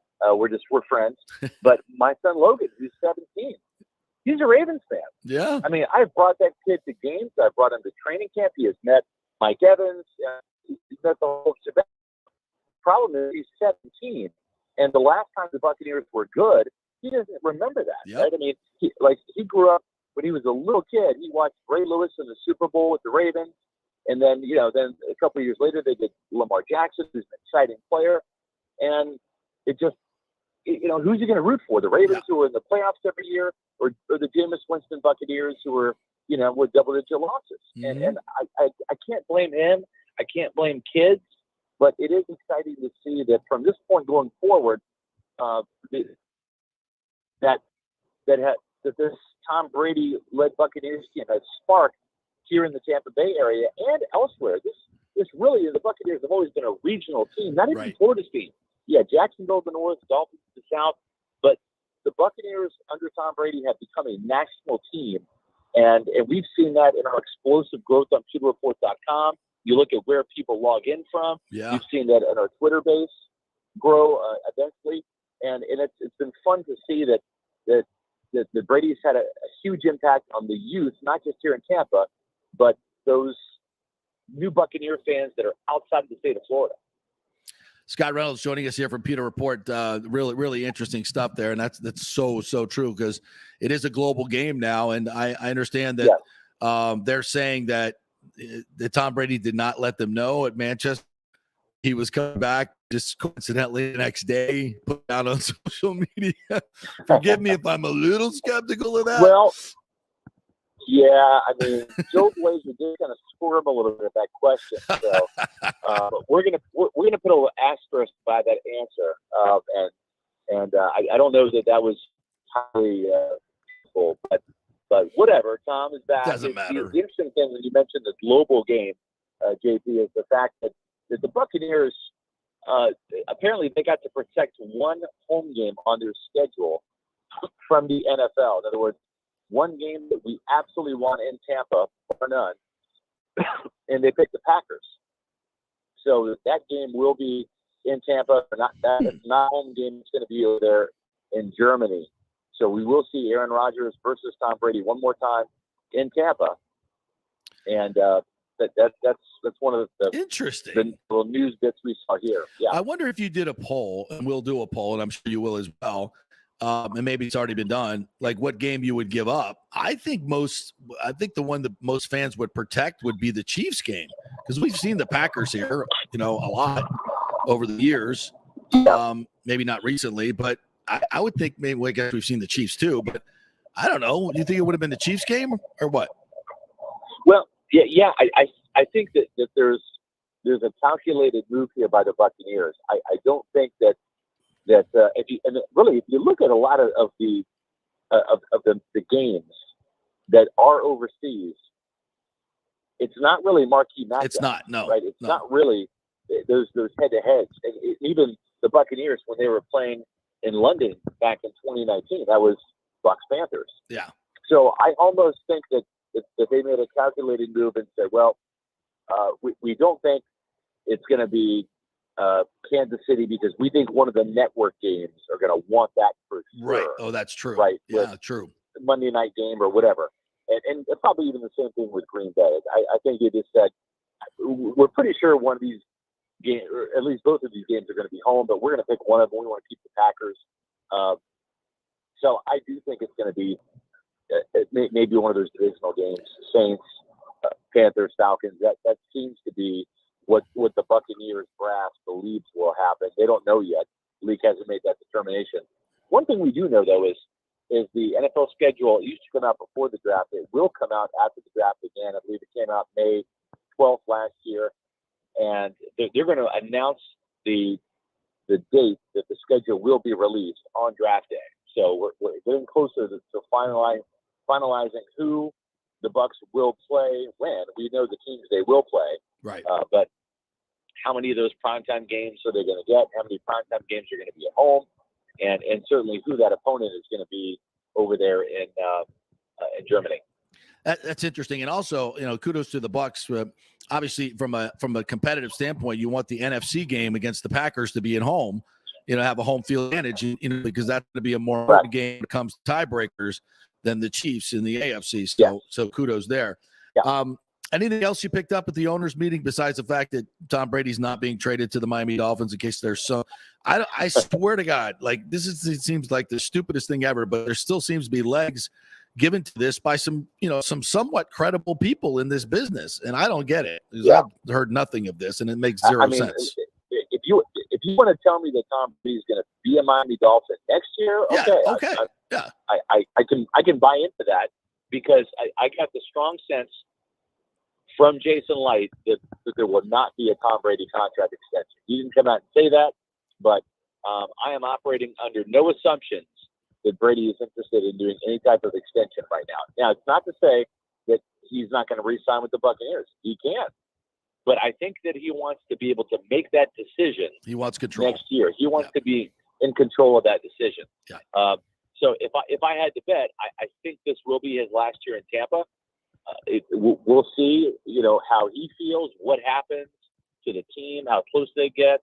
we're friends, but my son Logan, who's 17, he's a Ravens fan. Yeah. I mean, I've brought that kid to games. I've brought him to training camp. He has met Mike Evans. He's met the whole shebang. Problem is, he's 17, and the last time the Buccaneers were good, he doesn't remember that. Right? I mean, he grew up when he was a little kid. He watched Ray Lewis in the Super Bowl with the Ravens, and then then a couple of years later they did Lamar Jackson, who's an exciting player, and it just who's he going to root for? The Ravens, who are in the playoffs every year, or the Jameis Winston Buccaneers, who are with double-digit losses? Mm-hmm. And I can't blame him. I can't blame kids, but it is exciting to see that from this point going forward, that this Tom Brady-led Buccaneers team has sparked here in the Tampa Bay area and elsewhere. This really is. The Buccaneers have always been a regional team, not even Florida's team. Yeah, Jacksonville the north, Dolphins the south, but the Buccaneers under Tom Brady have become a national team, and we've seen that in our explosive growth on PewterReport.com. You look at where people log in from. Yeah. You've seen that in our Twitter base. grow eventually. And it's been fun to see that the Brady's had a huge impact on the youth, not just here in Tampa, but those new Buccaneer fans that are outside of the state of Florida. Scott Reynolds joining us here from Pewter Report. Really, really interesting stuff there, and that's so true because it is a global game now, and I understand that they're saying that Tom Brady did not let them know at Manchester he was coming back. Just coincidentally, the next day, put out on social media. Forgive me if I'm a little skeptical of that. Well, yeah, I mean, Joe Blazer did kind of squirm a little bit at that question, so but we're gonna put a little asterisk by that answer, and I don't know that was highly full, but whatever. Tom is back. Doesn't matter. The interesting thing when you mentioned the global game, JP, is the fact that the Buccaneers apparently they got to protect one home game on their schedule from the NFL. In other words, one game that we absolutely want in Tampa or none, and they picked the Packers. So that game will be in Tampa. It's not a home game. It's going to be over there in Germany. So we will see Aaron Rodgers versus Tom Brady one more time in Tampa. And that's one of the interesting the little news bits we saw here. Yeah. I wonder if you did a poll, and we'll do a poll, and I'm sure you will as well. And maybe it's already been done. Like what game you would give up? I think the one that most fans would protect would be the Chiefs game because we've seen the Packers here, a lot over the years. Maybe not recently, but I would think maybe I guess we've seen the Chiefs too. But I don't know. Do you think it would have been the Chiefs game or what? Well, yeah. I think that there's a calculated move here by the Buccaneers. I don't think that if you look at a lot of the games that are overseas, it's not really marquee matchups. It's not, no. Right? It's not really those head-to-heads. And even the Buccaneers, when they were playing in London back in 2019, that was Bucs Panthers. Yeah. So I almost think that they made a calculated move and said, well, we don't think it's going to be Kansas City because we think one of the network games are going to want that for sure. Right. Oh, that's true. Right. Yeah, true. Monday night game or whatever. And probably even the same thing with Green Bay. I think they just said, we're pretty sure one of these games, or at least both of these games are going to be home, but we're going to pick one of them. We want to keep the Packers. So I do think it's going to be maybe one of those divisional games, Saints, Panthers, Falcons. That seems to be what the Buccaneers brass believes will happen. They don't know yet. The league hasn't made that determination. One thing we do know, though, is the NFL schedule used to come out before the draft. It will come out after the draft again. I believe it came out May 12th last year. And they're going to announce the date that the schedule will be released on draft day. So we're getting closer to finalizing who the Bucs will play when. We know the teams they will play. Right. But how many of those primetime games are they going to get? How many primetime games are going to be at home? And certainly who that opponent is going to be over there in Germany. That's interesting. And also, kudos to the Bucs. Obviously, from a competitive standpoint, you want the NFC game against the Packers to be at home, have a home field advantage, because that's going to be a more important game when it comes to tiebreakers than the Chiefs in the AFC. So kudos there. Yeah. Anything else you picked up at the owners' meeting besides the fact that Tom Brady's not being traded to the Miami Dolphins in case there's some? I swear to God, it seems like the stupidest thing ever, but there still seems to be legs given to this by some somewhat credible people in this business, and I don't get it. I've heard nothing of this, and it makes zero sense. If you want to tell me that Tom Brady's going to be a Miami Dolphin next year, okay. I can buy into that because I got the strong sense from Jason Light that there will not be a Tom Brady contract extension. He didn't come out and say that, but I am operating under no assumptions that Brady is interested in doing any type of extension right now. Now, it's not to say that he's not going to re-sign with the Buccaneers. He can. But I think that he wants to be able to make that decision. He wants control next year. He wants to be in control of that decision. Yeah. So if I had to bet, I think this will be his last year in Tampa. We'll see, how he feels, what happens to the team, how close they get.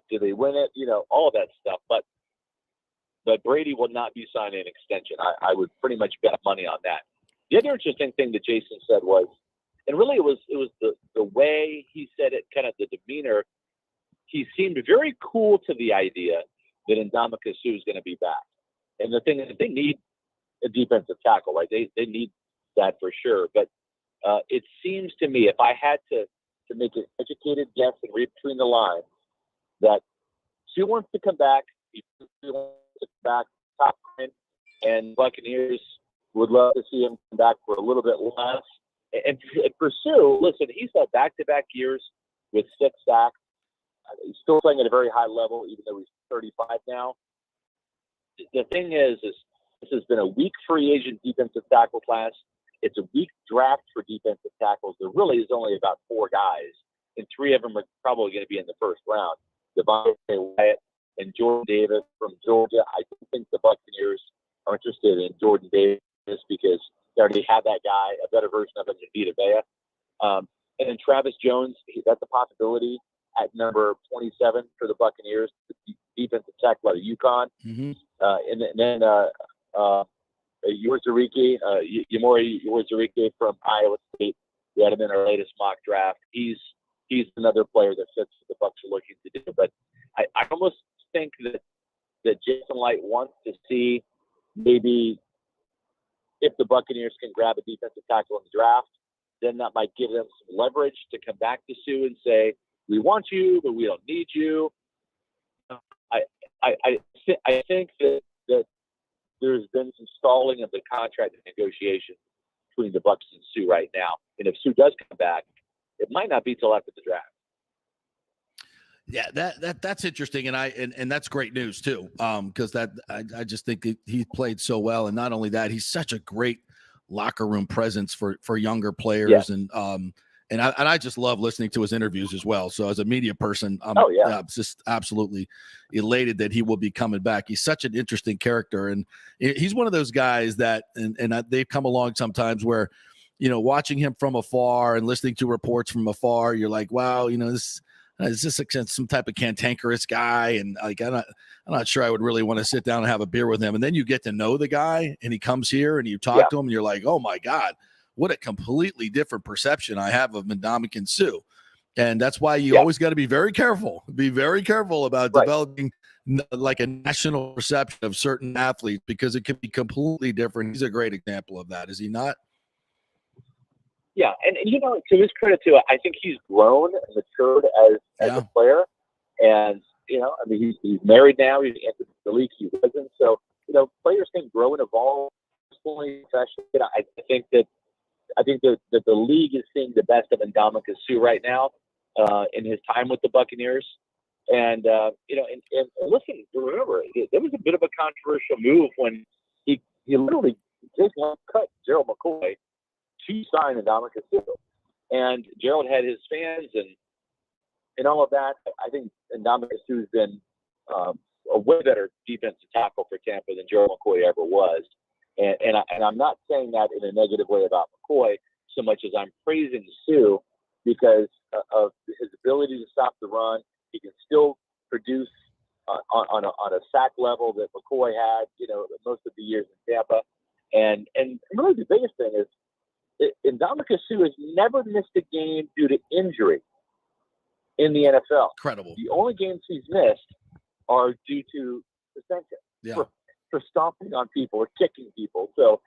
Do they win it? All of that stuff. But Brady will not be signing an extension. I would pretty much bet money on that. The other interesting thing that Jason said was, and really it was the way he said it, kind of the demeanor. He seemed very cool to the idea that Ndamukong Suh is going to be back. And the thing is, they need a defensive tackle, right? They need that for sure. But it seems to me, if I had to make an educated guess and read between the lines, that Suh wants to come back. He wants to come back top 10, and Buccaneers would love to see him come back for a little bit less. And for Suh, listen, he's had back-to-back years with 6 sacks. He's still playing at a very high level, even though he's 35 now. The thing is this has been a weak free agent defensive tackle class. It's a weak draft for defensive tackles. There really is only about 4 guys, and 3 of them are probably going to be in the first round. Devontae Wyatt and Jordan Davis from Georgia. I don't think the Buccaneers are interested in Jordan Davis because they already have that guy, a better version of him in Vita Vea. And then Travis Jones, that's a possibility at number 27 for the Buccaneers, the defensive tackle out of UConn. Mm-hmm. And then Yamori Uwazurike from Iowa State. We had him in our latest mock draft. He's another player that fits what the Bucs are looking to do. But I almost think that Jason Light wants to see maybe if the Buccaneers can grab a defensive tackle in the draft, then that might give them some leverage to come back to Suh and say, we want you, but we don't need you. I think that there's been some stalling of the contract negotiations between the Bucs and Suh right now. And if Suh does come back, it might not be till after the draft. Yeah, that's interesting, and that's great news too. Because I just think that he played so well, and not only that, he's such a great locker room presence for younger players, yeah. and I just love listening to his interviews as well. So as a media person, I'm just absolutely elated that he will be coming back. He's such an interesting character, and he's one of those guys that, and they've come along sometimes where, watching him from afar and listening to reports from afar, you're like, wow, this. Is this some type of cantankerous guy? And like, I'm not sure I would really want to sit down and have a beer with him. And then you get to know the guy, and he comes here, and you talk to him, and you're like, oh my God, what a completely different perception I have of Ndamukong Suh. And that's why you always got to be very careful. Be very careful about developing like a national perception of certain athletes, because it can be completely different. He's a great example of that, is he not? Yeah, and to his credit too, I think he's grown and matured as a player, and he's married now. He's entered the league. He wasn't, so players can grow and evolve personally, professionally. I think that the league is seeing the best of Ndamukong Suh right now in his time with the Buccaneers, and listen, remember there was a bit of a controversial move when he literally just cut Gerald McCoy to sign Ndamukong Suh, and Gerald had his fans and all of that. I think Ndamukong Suh has been a way better defensive tackle for Tampa than Gerald McCoy ever was, and I'm not saying that in a negative way about McCoy so much as I'm praising Suh because of his ability to stop the run. He can still produce on a sack level that McCoy had, most of the years in Tampa, and really the biggest thing is, Ndamukong Suh has never missed a game due to injury in the NFL. Incredible. The only games he's missed are due to suspension for stomping on people or kicking people. So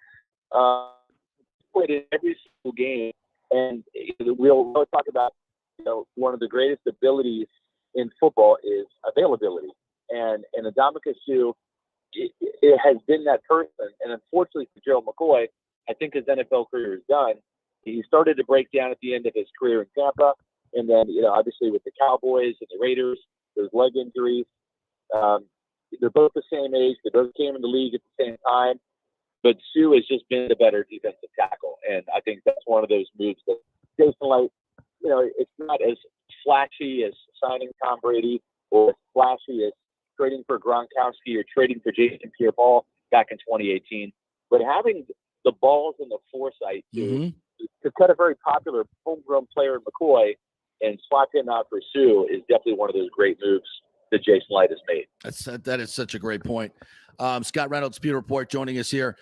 he played in every single game, and we'll talk about one of the greatest abilities in football is availability, and Ndamukong Suh it has been that person, and unfortunately for Gerald McCoy, I think his NFL career is done. He started to break down at the end of his career in Tampa, and then obviously with the Cowboys and the Raiders, those leg injuries. They're both the same age. They both came in the league at the same time, but Suh has just been the better defensive tackle, and I think that's one of those moves that Jason Light. It's not as flashy as signing Tom Brady or as flashy as trading for Gronkowski or trading for Jason Pierre-Paul back in 2018, but having the balls and the foresight to cut a very popular homegrown player in McCoy and swap him out for Suh is definitely one of those great moves that Jason Light has made. That is such a great point. Scott Reynolds, Pewter Report, joining us here.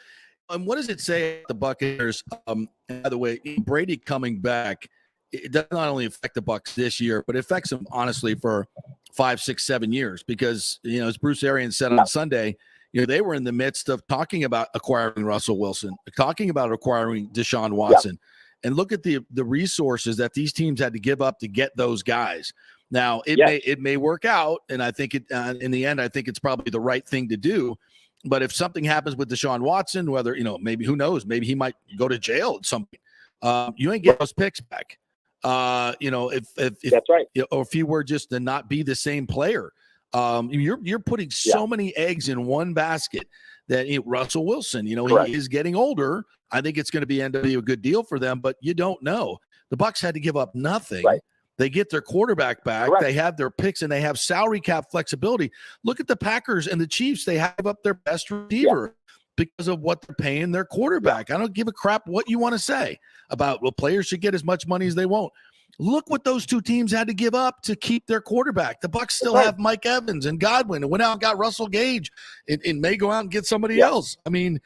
What does it say about the Buccaneers? By the way, Brady coming back, it does not only affect the Bucs this year, but it affects them honestly for 5, 6, 7 years. Because as Bruce Arians said on Sunday, they were in the midst of talking about acquiring Russell Wilson, talking about acquiring Deshaun Watson, and look at the resources that these teams had to give up to get those guys. Now it may work out, and I think in the end, I think it's probably the right thing to do. But if something happens with Deshaun Watson, whether, maybe, who knows, maybe he might go to jail at some point. You ain't get those picks back. If that's right. Or if he were just to not be the same player, you're putting so many eggs in one basket that Russell Wilson, he is getting older. I think it's going to end up being a good deal for them, but you don't know. The Bucs had to give up nothing. Right. They get their quarterback back. Correct. They have their picks, and they have salary cap flexibility. Look at the Packers and the Chiefs. They have up their best receiver because of what they're paying their quarterback. I don't give a crap what you want to say about, players should get as much money as they want. Look what those two teams had to give up to keep their quarterback. The Bucs still have Mike Evans and Godwin, and went out and got Russell Gage and may go out and get somebody else. I mean,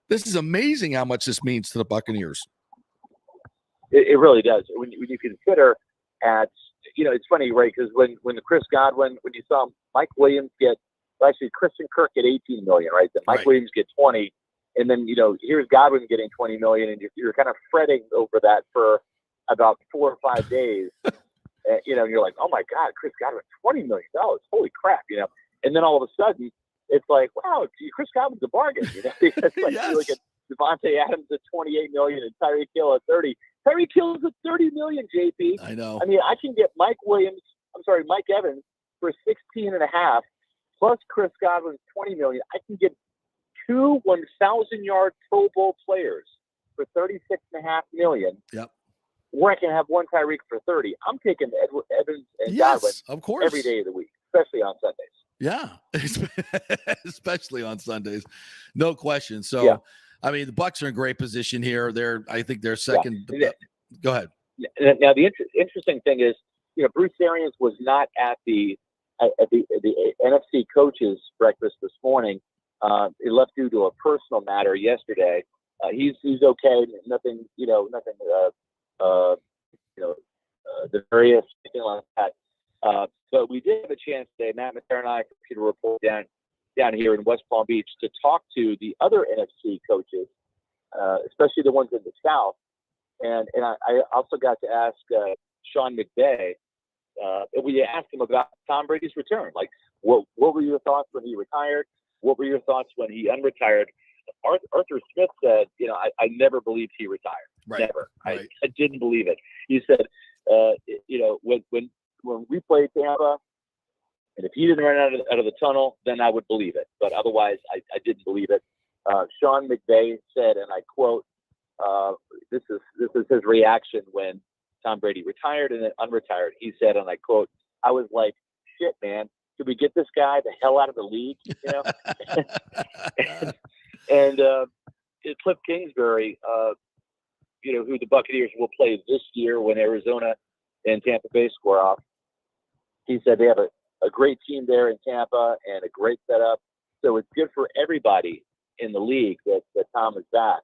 this is amazing how much this means to the Buccaneers. It really does. When you consider it's funny, right? Because when Chris Godwin, when you saw Mike Williams Christian Kirk get $18 million, right? Then Mike Williams get 20, and then here's Godwin getting $20 million, and you're kind of fretting over that for about 4 or 5 days. And you're like, oh my God, Chris Godwin, $20 million, holy crap, And then all of a sudden, it's like, wow, Chris Godwin's a bargain. It's like you look at Devontae Adams at $28 million and Tyreek Hill at $30. Tyreek Hill's at $30 million, JP. I know. I mean, I can get Mike Evans for 16.5, plus Chris Godwin's $20 million. I can get 2 1,000-yard Pro Bowl players for $36.5 million. Yep. Where I can have one Tyreek for 30. I'm taking Evans and Godwin of course, every day of the week, especially on Sundays. Yeah, especially on Sundays, no question. So, I mean, the Bucs are in great position here. I think they're second. Yeah. Go ahead. Now, the interesting thing is, Bruce Arians was not at the NFC coaches breakfast this morning. He left due to a personal matter yesterday. He's okay. Nothing. Nefarious, anything like that. But we did have a chance today, Matt Matera and I, to report down here in West Palm Beach to talk to the other NFC coaches, especially the ones in the South. And I also got to ask Sean McVay. We asked him about Tom Brady's return. Like, what were your thoughts when he retired? What were your thoughts when he unretired? Arthur Smith said, I never believed he retired. Right. Never. Right. I didn't believe it. He said, when we played Tampa, and if he didn't run out of the tunnel, then I would believe it. But otherwise, I didn't believe it. Sean McVay said, and I quote, this is his reaction when Tom Brady retired and then unretired. He said, and I quote, I was like, shit, man, could we get this guy the hell out of the league? And Cliff Kingsbury, who the Buccaneers will play this year when Arizona and Tampa Bay square off. He said they have a great team there in Tampa and a great setup. So it's good for everybody in the league that Tom is back,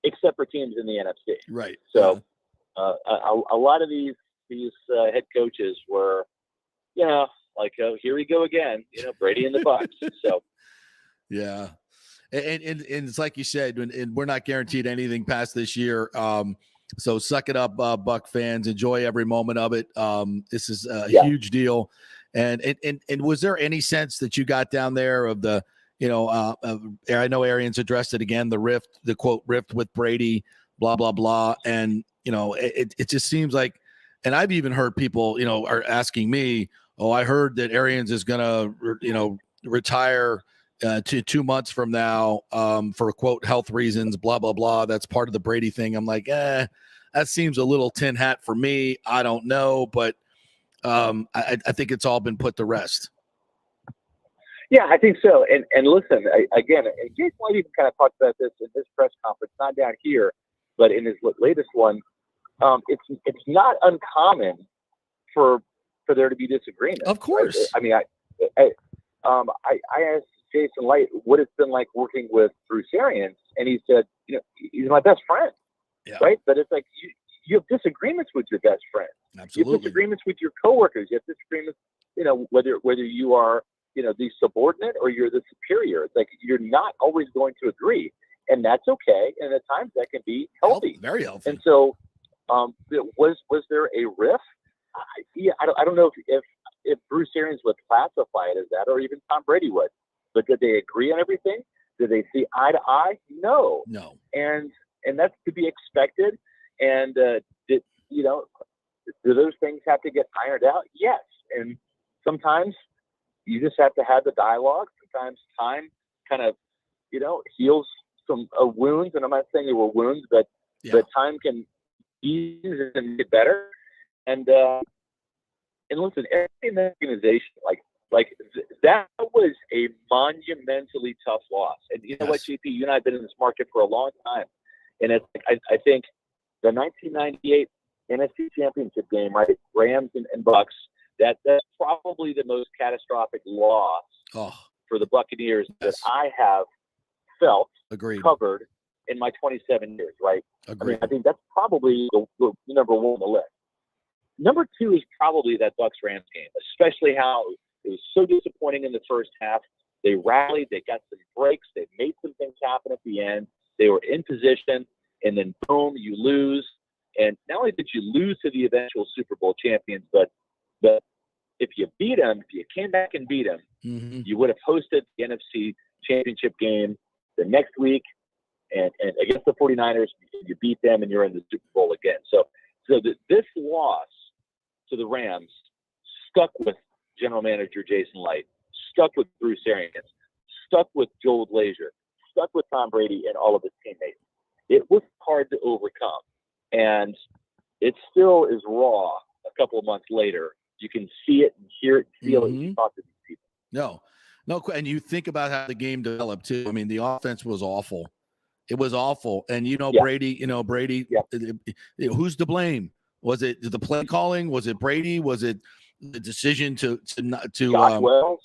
except for teams in the NFC. Right. So a lot of these head coaches were, here we go again, Brady and the Bucs. So, yeah. And it's like you said, and we're not guaranteed anything past this year. So suck it up, Buck fans. Enjoy every moment of it. This is a huge deal. And was there any sense that you got down there of the, I know Arians addressed it again, the quote rift with Brady, blah, blah, blah. And, it just seems like, and I've even heard people, are asking me, oh, I heard that Arians is going to, retire to 2 months from now for quote health reasons, blah, blah, blah. That's part of the Brady thing. I'm like, that seems a little tin hat for me. I don't know, but I think it's all been put to rest. Yeah, I think so. And listen, again, Jason White even kind of talked about this in his press conference, not down here, but in his latest one. It's not uncommon for there to be disagreement. Of course. Right? I mean, I asked Jason Light what it's been like working with Bruce Arians, and he said, he's my best friend, right? But it's like you have disagreements with your best friend. Absolutely. You have disagreements with your coworkers. You have disagreements, whether you are, the subordinate or you're the superior. It's like you're not always going to agree, and that's okay. And at times that can be healthy, very healthy. And so, was there a riff? I don't know if Bruce Arians would classify it as that, or even Tom Brady would. But did they agree on everything? Did they see eye to eye? No. And that's to be expected. And do those things have to get ironed out? Yes. And sometimes you just have to have the dialogue. Sometimes time kind of, heals some wounds. And I'm not saying they were wounds, but time can ease and get better. And listen, every organization, like that was a monumentally tough loss. And you know what, JP, you and I have been in this market for a long time. And it's, I think the 1998 NFC Championship game, right, Rams and Bucs, that's probably the most catastrophic loss for the Buccaneers that I have felt covered in my 27 years, right? Agreed. I think that's probably the number one on the list. Number two is probably that Bucs-Rams game, especially how it was so disappointing in the first half. They rallied, they got some breaks, they made some things happen at the end. They were in position, and then boom, you lose. And not only did you lose to the eventual Super Bowl champions, but if you beat them, if you came back and beat them, you would have hosted the NFC Championship game the next week, and against the 49ers, you beat them, and you're in the Super Bowl again. So this loss to the Rams stuck with general manager Jason Light, stuck with Bruce Arians, stuck with Joel Glazier, stuck with Tom Brady and all of his teammates. It was hard to overcome, and it still is raw a couple of months later. You can see it and hear it and feel it when you talk to these people. No, and you think about how the game developed too. I mean, the offense was awful. It was awful. And Brady, who's to blame? Was it the play calling? Was it Brady? Was it the decision to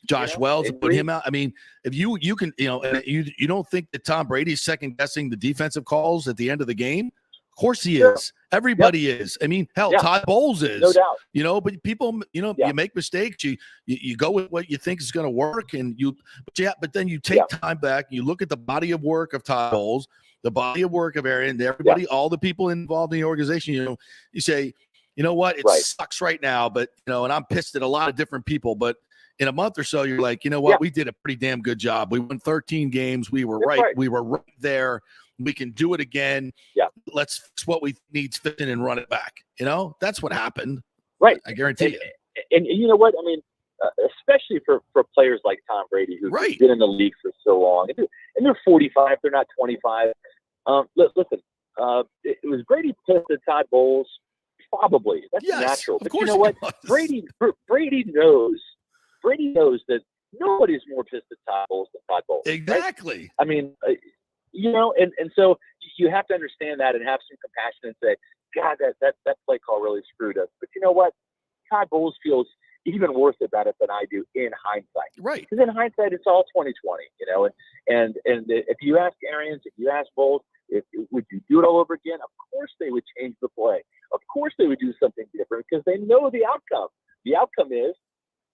Josh Wells and put him out? I mean, if you can, and you don't think that Tom Brady's second guessing the defensive calls at the end of the game? Of course he is. Everybody is. I mean, hell, Todd Bowles is. No doubt. But people, you make mistakes. You go with what you think is going to work, and but then you take time back. You look at the body of work of Todd Bowles, the body of work of Aaron, everybody, all the people involved in the organization. You say, you know what, it sucks right now, but and I'm pissed at a lot of different people, but in a month or so, you're like, you know what, we did a pretty damn good job. We won 13 games. We were right. We were right there. We can do it again. Let's fix what we need fixing and run it back. That's what happened. Right. I guarantee you. And you know what? I mean, especially for players like Tom Brady, who've been in the league for so long, and they're 45, they're not 25. Listen, it was Brady pissed at Todd Bowles. Probably. That's natural. But you know what? Brady knows that nobody's more pissed at Todd Bowles than Todd Bowles. Exactly. Right? I mean, and so you have to understand that and have some compassion and say, God, that play call really screwed us. But you know what? Todd Bowles feels even worse about it than I do in hindsight. Right. Because in hindsight, it's all 2020, and if you ask Arians, if you ask Bowles, would you do it all over again? Of course they would change the play. Of course they would do something different because they know the outcome. The outcome is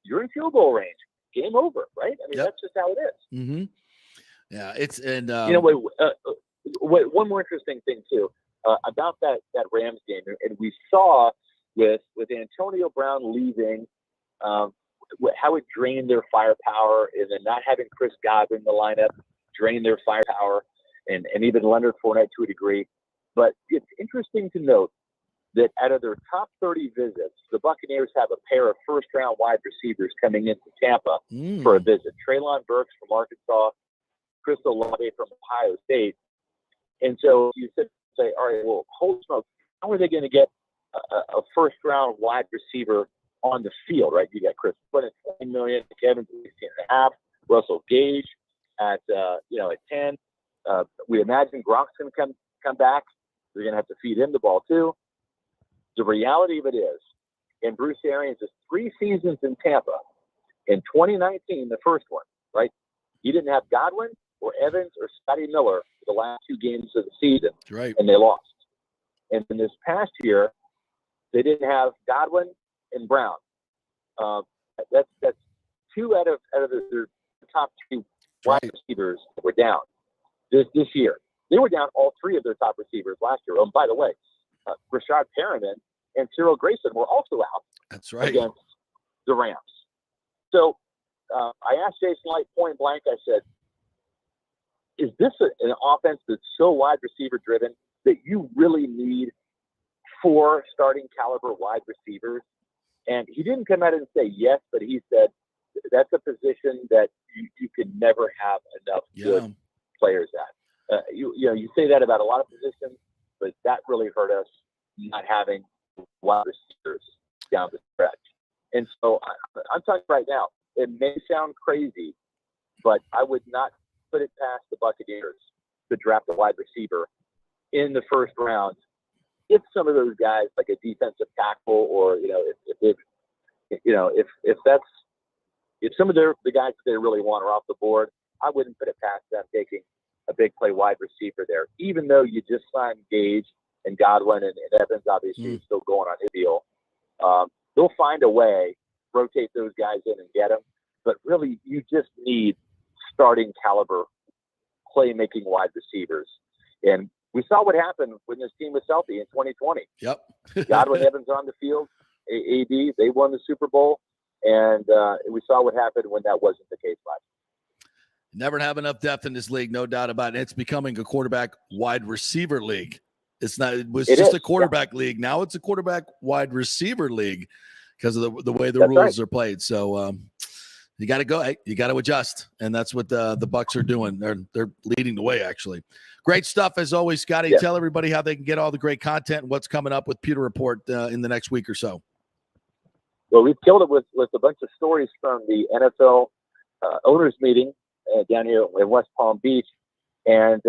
you're in field goal range. Game over, right? I mean, that's just how it is. Mm-hmm. Yeah, it's and one more interesting thing too about that Rams game, and we saw with Antonio Brown leaving, how it drained their firepower, and then not having Chris Godwin in the lineup drained their firepower, and even Leonard Fournette to a degree. But it's interesting to note that out of their top 30 visits, the Buccaneers have a pair of first-round wide receivers coming into Tampa for a visit. Treylon Burks from Arkansas, Chris Olave from Ohio State. And so you say, all right, well, hold smoke. How are they going to get a first-round wide receiver on the field, right? You got Chris Flynn at $20 million, Kevin at $16.5, Russell Gage at 10. We imagine Gronk's going to come back. They're going to have to feed him the ball too. The reality of it is, in Bruce Arians' 3 seasons in Tampa, In 2019, the first one, right? He didn't have Godwin or Evans or Scotty Miller for the last 2 games of the season, Right. and they lost. And in this past year, they didn't have Godwin and Brown. That's 2 out of their top 2 wide receivers were down this year. They were down all 3 of their top receivers last year. Oh, and by the way, Rashad Perriman and Cyril Grayson were also out. That's right. Against the Rams. So I asked Jason Light point blank, I said, is this an offense that's so wide receiver driven that you really need 4 starting caliber wide receivers? And he didn't come out and say yes, but he said that's a position that you could never have enough good players at. You say that about a lot of positions, but that really hurt us not having wide receivers down the stretch. And so I'm telling you right now, it may sound crazy, but I would not put it past the Buccaneers to draft a wide receiver in the first round. If some of those guys, like a defensive tackle, or if some of the guys that they really want are off the board, I wouldn't put it past them taking a big play wide receiver there. Even though you just signed Gage and Godwin and Evans, obviously is still going on his deal. They'll find a way, rotate those guys in and get them. But really, you just need starting caliber playmaking wide receivers. And we saw what happened when this team was healthy in 2020. Yep. Godwin, Evans on the field, AD, they won the Super Bowl. And we saw what happened when that wasn't the case last year. Never have enough depth in this league, no doubt about it. It's becoming a quarterback wide receiver league. It was just a quarterback league. Now it's a quarterback wide receiver league because of the way the rules are played. So you got to go. You got to adjust, and that's what the Bucs are doing. They're leading the way, actually. Great stuff as always, Scotty. Tell everybody how they can get all the great content and what's coming up with Pewter Report in the next week or so. Well, we've killed it with a bunch of stories from the NFL owners meeting down here in West Palm Beach, and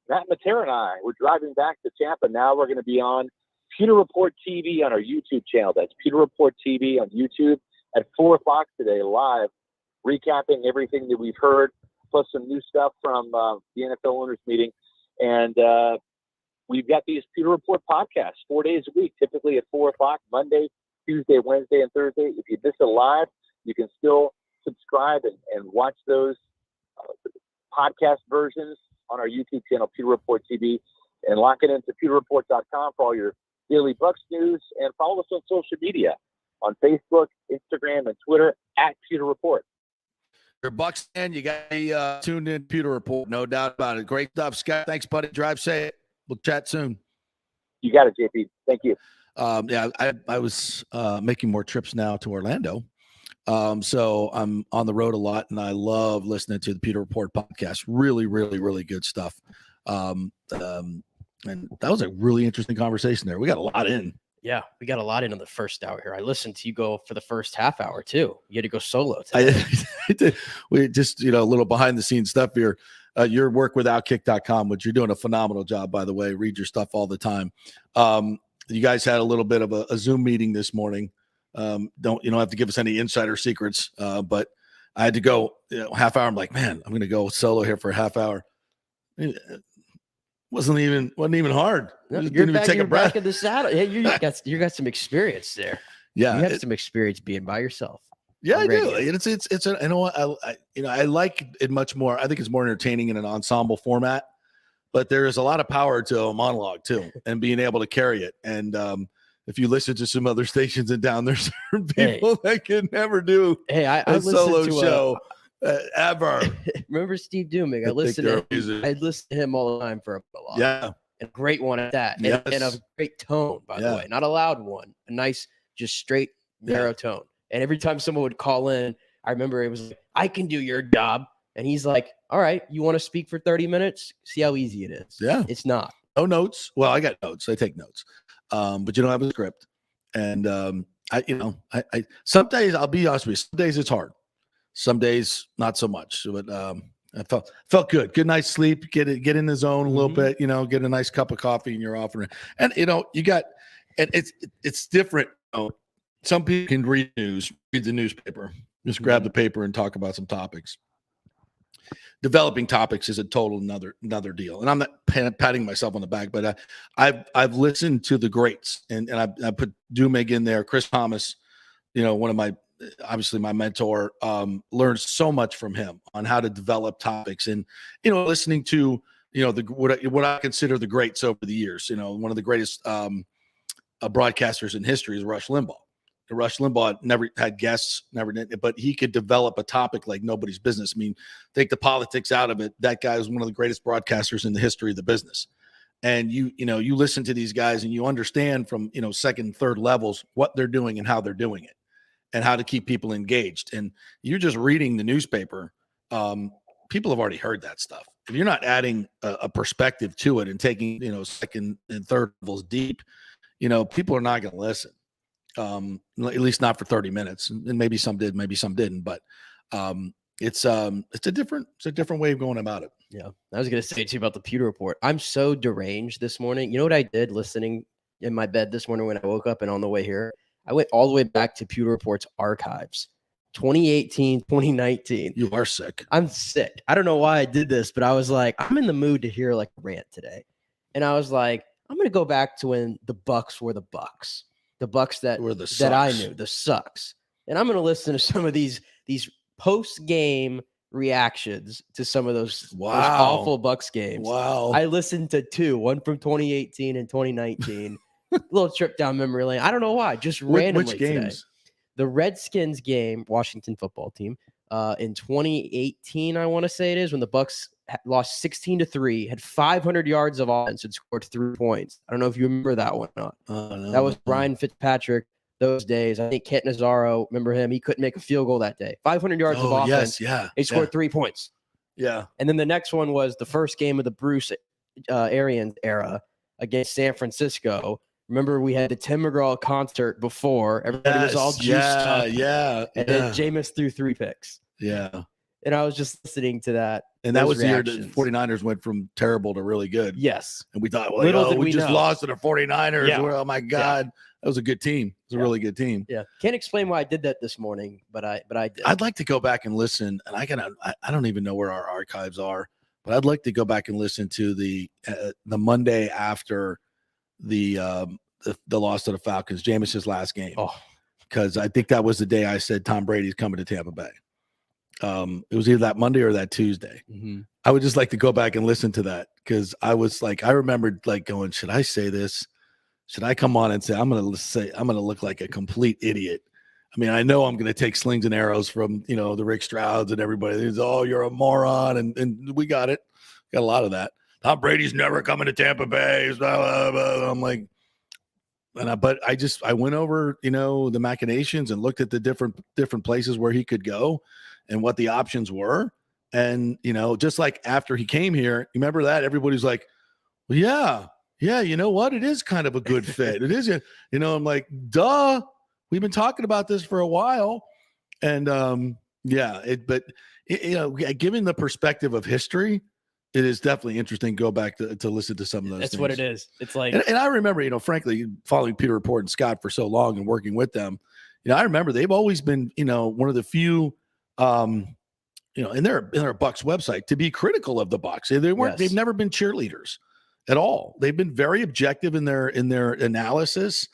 Matt Matera and I, we're driving back to Tampa. Now we're going to be on Pewter Report TV on our YouTube channel. That's Pewter Report TV on YouTube at 4 o'clock today, live, recapping everything that we've heard, plus some new stuff from the NFL owners meeting. And we've got these Pewter Report podcasts 4 days a week, typically at 4 o'clock, Monday, Tuesday, Wednesday, and Thursday. If you miss it live, you can still subscribe and watch those podcast versions on our YouTube channel, Pewter Report TV, and lock it into pewterreport.com for all your daily Bucs news, and follow us on social media on Facebook, Instagram, and Twitter at Pewter Report. You're a Bucs fan, you got to be tuned in Pewter Report, no doubt about it. Great stuff, Scott. Thanks, buddy. Drive safe. We'll chat soon. You got it, JP. Thank you. I was making more trips now to Orlando. So I'm on the road a lot, and I love listening to the Pewter Report podcast. Really, really, really good stuff. And that was a really interesting conversation there. We got a lot in. Yeah, we got a lot in the first hour here. I listened to you go for the first half hour too. You had to go solo today. I did. We just, a little behind the scenes stuff here. Your work with Outkick.com, which you're doing a phenomenal job, by the way. Read your stuff all the time. You guys had a little bit of a Zoom meeting this morning. You don't have to give us any insider secrets, but I had to go half hour. I'm like, man, I'm going to go solo here for a half hour. It wasn't even hard. No, didn't even take a breath. Back in the saddle. Yeah, you got some experience there. Yeah, you had some experience being by yourself. Yeah, I do. I like it much more. I think it's more entertaining in an ensemble format, but there is a lot of power to a monologue too, and being able to carry it. And if you listen to some other stations in town, there's certain people that can never do a solo show ever. Remember Steve Dooming? I listened to him all the time for a while. Yeah. And a great one at that. Yes. And a great tone, by the way. Not a loud one. A nice, just straight, narrow tone. And every time someone would call in, I remember it was like, I can do your job. And he's like, all right, you want to speak for 30 minutes? See how easy it is. Yeah. It's not. No notes. Well, I got notes. I take notes. But you don't have a script. And I some days, I'll be honest with you, some days it's hard. Some days not so much. But I felt good. Good night's sleep. Get in the zone a little bit, get a nice cup of coffee and you're off. And you got, and it's different. Some people can read the newspaper. Just grab the paper and talk about some topics. Developing topics is a total another deal. And I'm not patting myself on the back, but I've listened to the greats, and I put Dumig in there. Chris Thomas, one of obviously my mentor, learned so much from him on how to develop topics, and listening to what I consider the greats over the years. One of the greatest broadcasters in history is Rush Limbaugh. Rush Limbaugh never had guests, but he could develop a topic like nobody's business. I mean, take the politics out of it. That guy is one of the greatest broadcasters in the history of the business. And you listen to these guys and you understand from, second, third levels what they're doing and how they're doing it and how to keep people engaged. And you're just reading the newspaper. People have already heard that stuff. If you're not adding a perspective to it and taking, second and third levels deep, people are not going to listen. At least not for 30 minutes, and maybe some did, maybe some didn't, but it's a different way of going about it. Yeah. I was going to say to you about the Pewter Report. I'm so deranged this morning. You know what I did listening in my bed this morning when I woke up and on the way here? I went all the way back to Pewter Report's archives, 2018, 2019. You are sick. I'm sick. I don't know why I did this, but I was like, I'm in the mood to hear like a rant today. And I was like, I'm going to go back to when the Bucs were the Bucs. The Bucs that I knew, the sucks. And I'm going to listen to some of these post-game reactions to some of those awful Bucs games. Wow. I listened to two, one from 2018 and 2019. Little trip down memory lane. I don't know why, just randomly which games? Today. The Redskins game, Washington football team, in 2018, I want to say it is, when the Bucs lost 16-3, had 500 yards of offense and scored 3 points. I don't know if you remember that one or not. No. That was Ryan Fitzpatrick those days. I think Kent Nazaro, remember him? He couldn't make a field goal that day. 500 yards of offense. Yeah. He scored 3 points. Yeah. And then the next one was the first game of the Bruce Arians era against San Francisco. Remember, we had the Tim McGraw concert before. Everybody was all juiced up. Yeah. And then Jameis threw 3 picks. Yeah. And I was just listening to that. And that was reactions. The year the 49ers went from terrible to really good. Yes. And we thought, well, we just lost to the 49ers. Yeah. Oh, my God. Yeah. That was a good team. It was a really good team. Yeah. Can't explain why I did that this morning, but I did. I'd like to go back and listen. And I don't even know where our archives are, but I'd like to go back and listen to the Monday after the loss to the Falcons, Jameis's last game. Oh, because I think that was the day I said Tom Brady's coming to Tampa Bay. It was either that Monday or that Tuesday. Mm-hmm. I would just like to go back and listen to that because I was like, I remembered like going, should I say this? Should I come on and say I'm going to look like a complete idiot? I mean, I know I'm going to take slings and arrows from the Rick Strouds and everybody. It's, oh, you're a moron, and we got it. Got a lot of that. Tom Brady's never coming to Tampa Bay. Blah, blah, blah. I'm like. But I went over, the machinations and looked at the different places where he could go and what the options were. And, just like after he came here, you remember that everybody's like, well, yeah, you know what? It is kind of a good fit. It is, I'm like, duh, we've been talking about this for a while. And given the perspective of history, it is definitely interesting to go back to listen to some of those That's things. what it is. It's like, and I remember, frankly, following Pewter Report and Scott for so long and working with them, I remember they've always been, one of the few, in their Bucs website to be critical of the Bucs. They've never been cheerleaders at all. They've been very objective in their analysis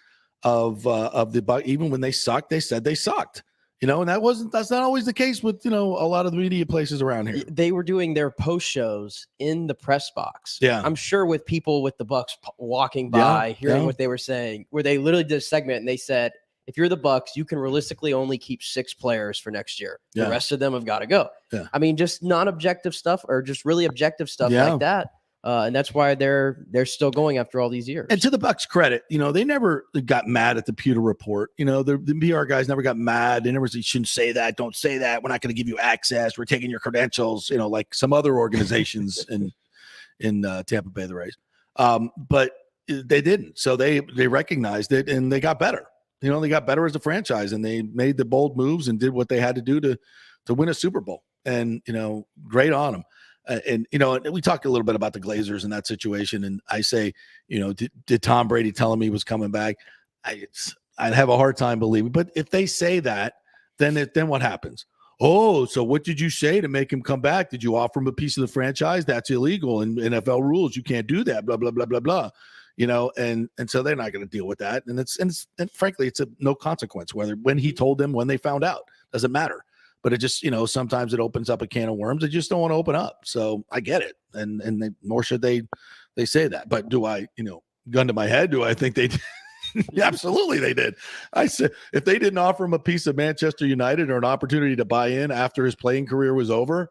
of the Bucs. Even when they sucked, they said they sucked. And that's not always the case with, a lot of the media places around here. They were doing their post shows in the press box. Yeah. I'm sure with people with the Bucs walking by, hearing what they were saying, where they literally did a segment and they said, if you're the Bucs, you can realistically only keep 6 players for next year. The rest of them have got to go. Yeah. I mean, just non-objective stuff or just really objective stuff like that. And that's why they're still going after all these years. And to the Bucs' credit, they never got mad at the Pewter Report. The PR guys never got mad. They never said, you shouldn't say that. Don't say that. We're not going to give you access. We're taking your credentials, like some other organizations in Tampa Bay, the Rays. But they didn't. So they recognized it and they got better. They got better as a franchise and they made the bold moves and did what they had to do to win a Super Bowl. And, great on them. And we talked a little bit about the Glazers in that situation. And I say, did Tom Brady tell him he was coming back? I'd have a hard time believing. But if they say that, then what happens? Oh, so what did you say to make him come back? Did you offer him a piece of the franchise? That's illegal in NFL rules. You can't do that. Blah blah blah blah blah. And so they're not going to deal with that. And frankly, it's no consequence when he told them, when they found out, doesn't matter. But it just, sometimes it opens up a can of worms. They just don't want to open up. So I get it, and nor should they say that. But do I, gun to my head, do I think they? Yeah, absolutely, they did. I said if they didn't offer him a piece of Manchester United or an opportunity to buy in after his playing career was over,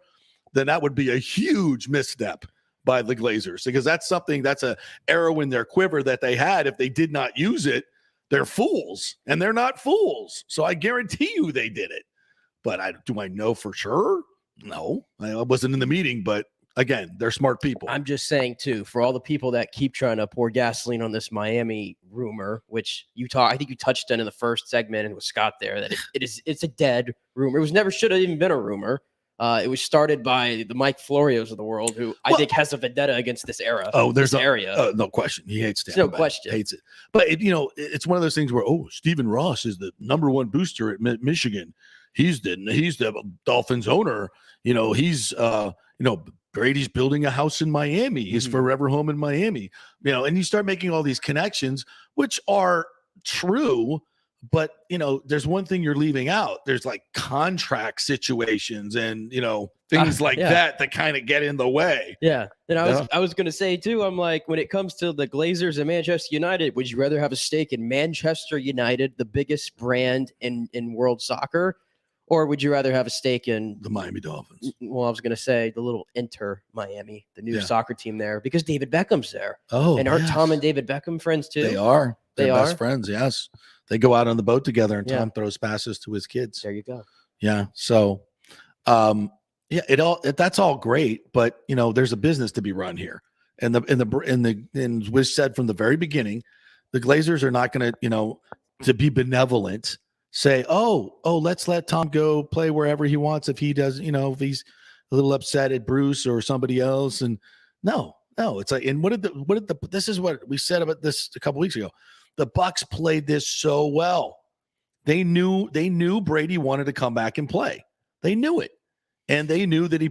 then that would be a huge misstep by the Glazers, because that's an arrow in their quiver that they had. If they did not use it, they're fools, and they're not fools. So I guarantee you they did it. But do I know for sure? No, I wasn't in the meeting, but again, they're smart people. I'm just saying too, for all the people that keep trying to pour gasoline on this Miami rumor, which I think you touched on in the first segment, and with Scott there, that it's a dead rumor. Should have even been a rumor. It was started by the Mike Florios of the world, who I think has a vendetta against this era. Oh, there's this area. No question. He hates Tampa no Bay. question. Hates it. But it's one of those things where Stephen Ross is the number one booster at Michigan. He's the Dolphins owner. He's Brady's building a house in Miami. He's forever home in Miami. And you start making all these connections, which are true. But, there's one thing you're leaving out. There's like contract situations and, things like that kind of get in the way. Yeah. And I was going to say too, I'm like, when it comes to the Glazers and Manchester United, would you rather have a stake in Manchester United, the biggest brand in world soccer, or would you rather have a stake in the Miami Dolphins? Well, I was going to say the little Inter Miami, the new soccer team there, because David Beckham's there. Oh, and aren't Tom and David Beckham friends too? They are. They're best friends. Yes. They go out on the boat together, and Tom throws passes to his kids. There you go. Yeah. So, that's all great, but there's a business to be run here, and was said from the very beginning, the Glazers are not going to, to be benevolent, say, oh, let's let Tom go play wherever he wants if he does, if he's a little upset at Bruce or somebody else, and no, it's like, and this is what we said about this a couple weeks ago. The Bucs played this so well. They knew Brady wanted to come back and play. They knew it. And they knew that he,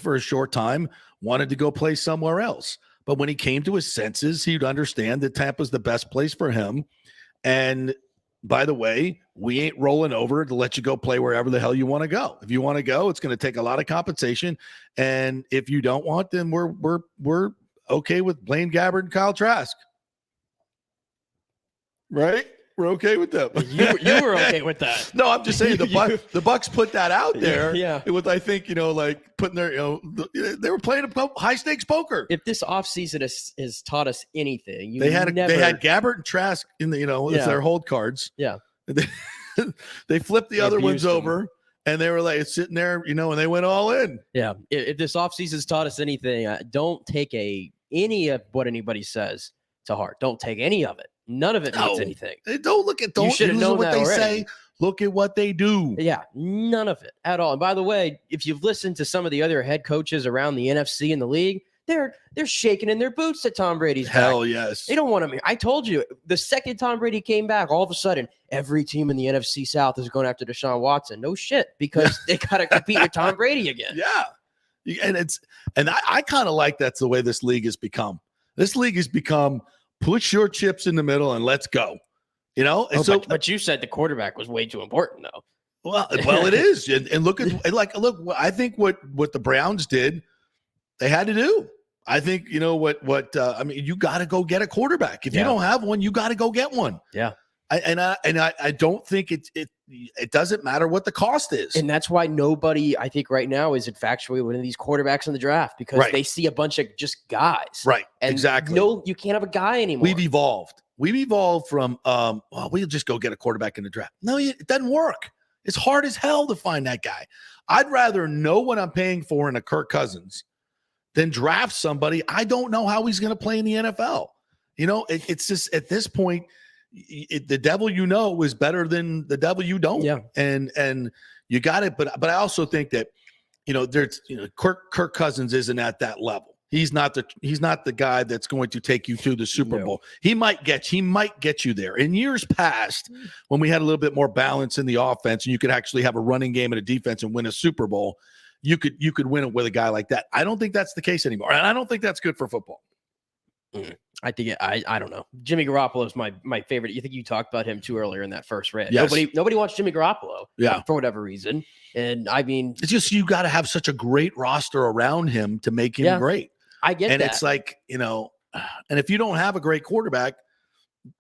for a short time wanted to go play somewhere else. But when he came to his senses, he'd understand that Tampa's the best place for him. And by the way, we ain't rolling over to let you go play wherever the hell you want to go. If you want to go, it's going to take a lot of compensation. And if you don't want, then we're okay with Blaine Gabbert and Kyle Trask. Right? We're okay with that. You were okay with that. No, I'm just saying the Bucs put that out there. Yeah. With, I think, like putting their, they were playing a high stakes poker. If this offseason has taught us anything, they had Gabbert and Trask in the, as their hold cards. Yeah. They flipped the other ones over, and they were like sitting there, and they went all in. Yeah. If this offseason's taught us anything, don't take any of what anybody says to heart. Don't take any of it. None of it means anything. Don't use what they say. Look at what they do. Yeah, none of it at all. And by the way, if you've listened to some of the other head coaches around the NFC and the league, they're shaking in their boots at Tom Brady's back. Hell yes. They don't want him. I told you, the second Tom Brady came back, all of a sudden, every team in the NFC South is going after Deshaun Watson. No shit, because they got to compete with Tom Brady again. Yeah. And I kind of like that's the way this league has become. This league has become push your chips in the middle and let's go. And but you said the quarterback was way too important, though. Well, it is. And look, I think what the Browns did, they had to do. I think, you got to go get a quarterback. If you don't have one, you got to go get one. Yeah. I don't think it doesn't matter what the cost is. And that's why nobody, I think right now, is infatuated with these quarterbacks in the draft, because they see a bunch of just guys. Right. And exactly. No, you can't have a guy anymore. We've evolved from, we'll just go get a quarterback in the draft. No, it doesn't work. It's hard as hell to find that guy. I'd rather know what I'm paying for in a Kirk Cousins than draft somebody I don't know how he's going to play in the NFL. It's just at this point, the devil is better than the devil you don't. Yeah. And you got it. But I also think that, there's, Kirk Cousins isn't at that level. He's not the guy that's going to take you to the Super Bowl. He might get you there. In years past, when we had a little bit more balance in the offense and you could actually have a running game and a defense and win a Super Bowl, you could win it with a guy like that. I don't think that's the case anymore. And I don't think that's good for football. I think I don't know. Jimmy Garoppolo is my favorite. You think you talked about him too earlier in that first rant. Yes. Nobody wants Jimmy Garoppolo. Yeah. For whatever reason. And I mean, it's just you got to have such a great roster around him to make him great. I get and that. It's like, and if you don't have a great quarterback,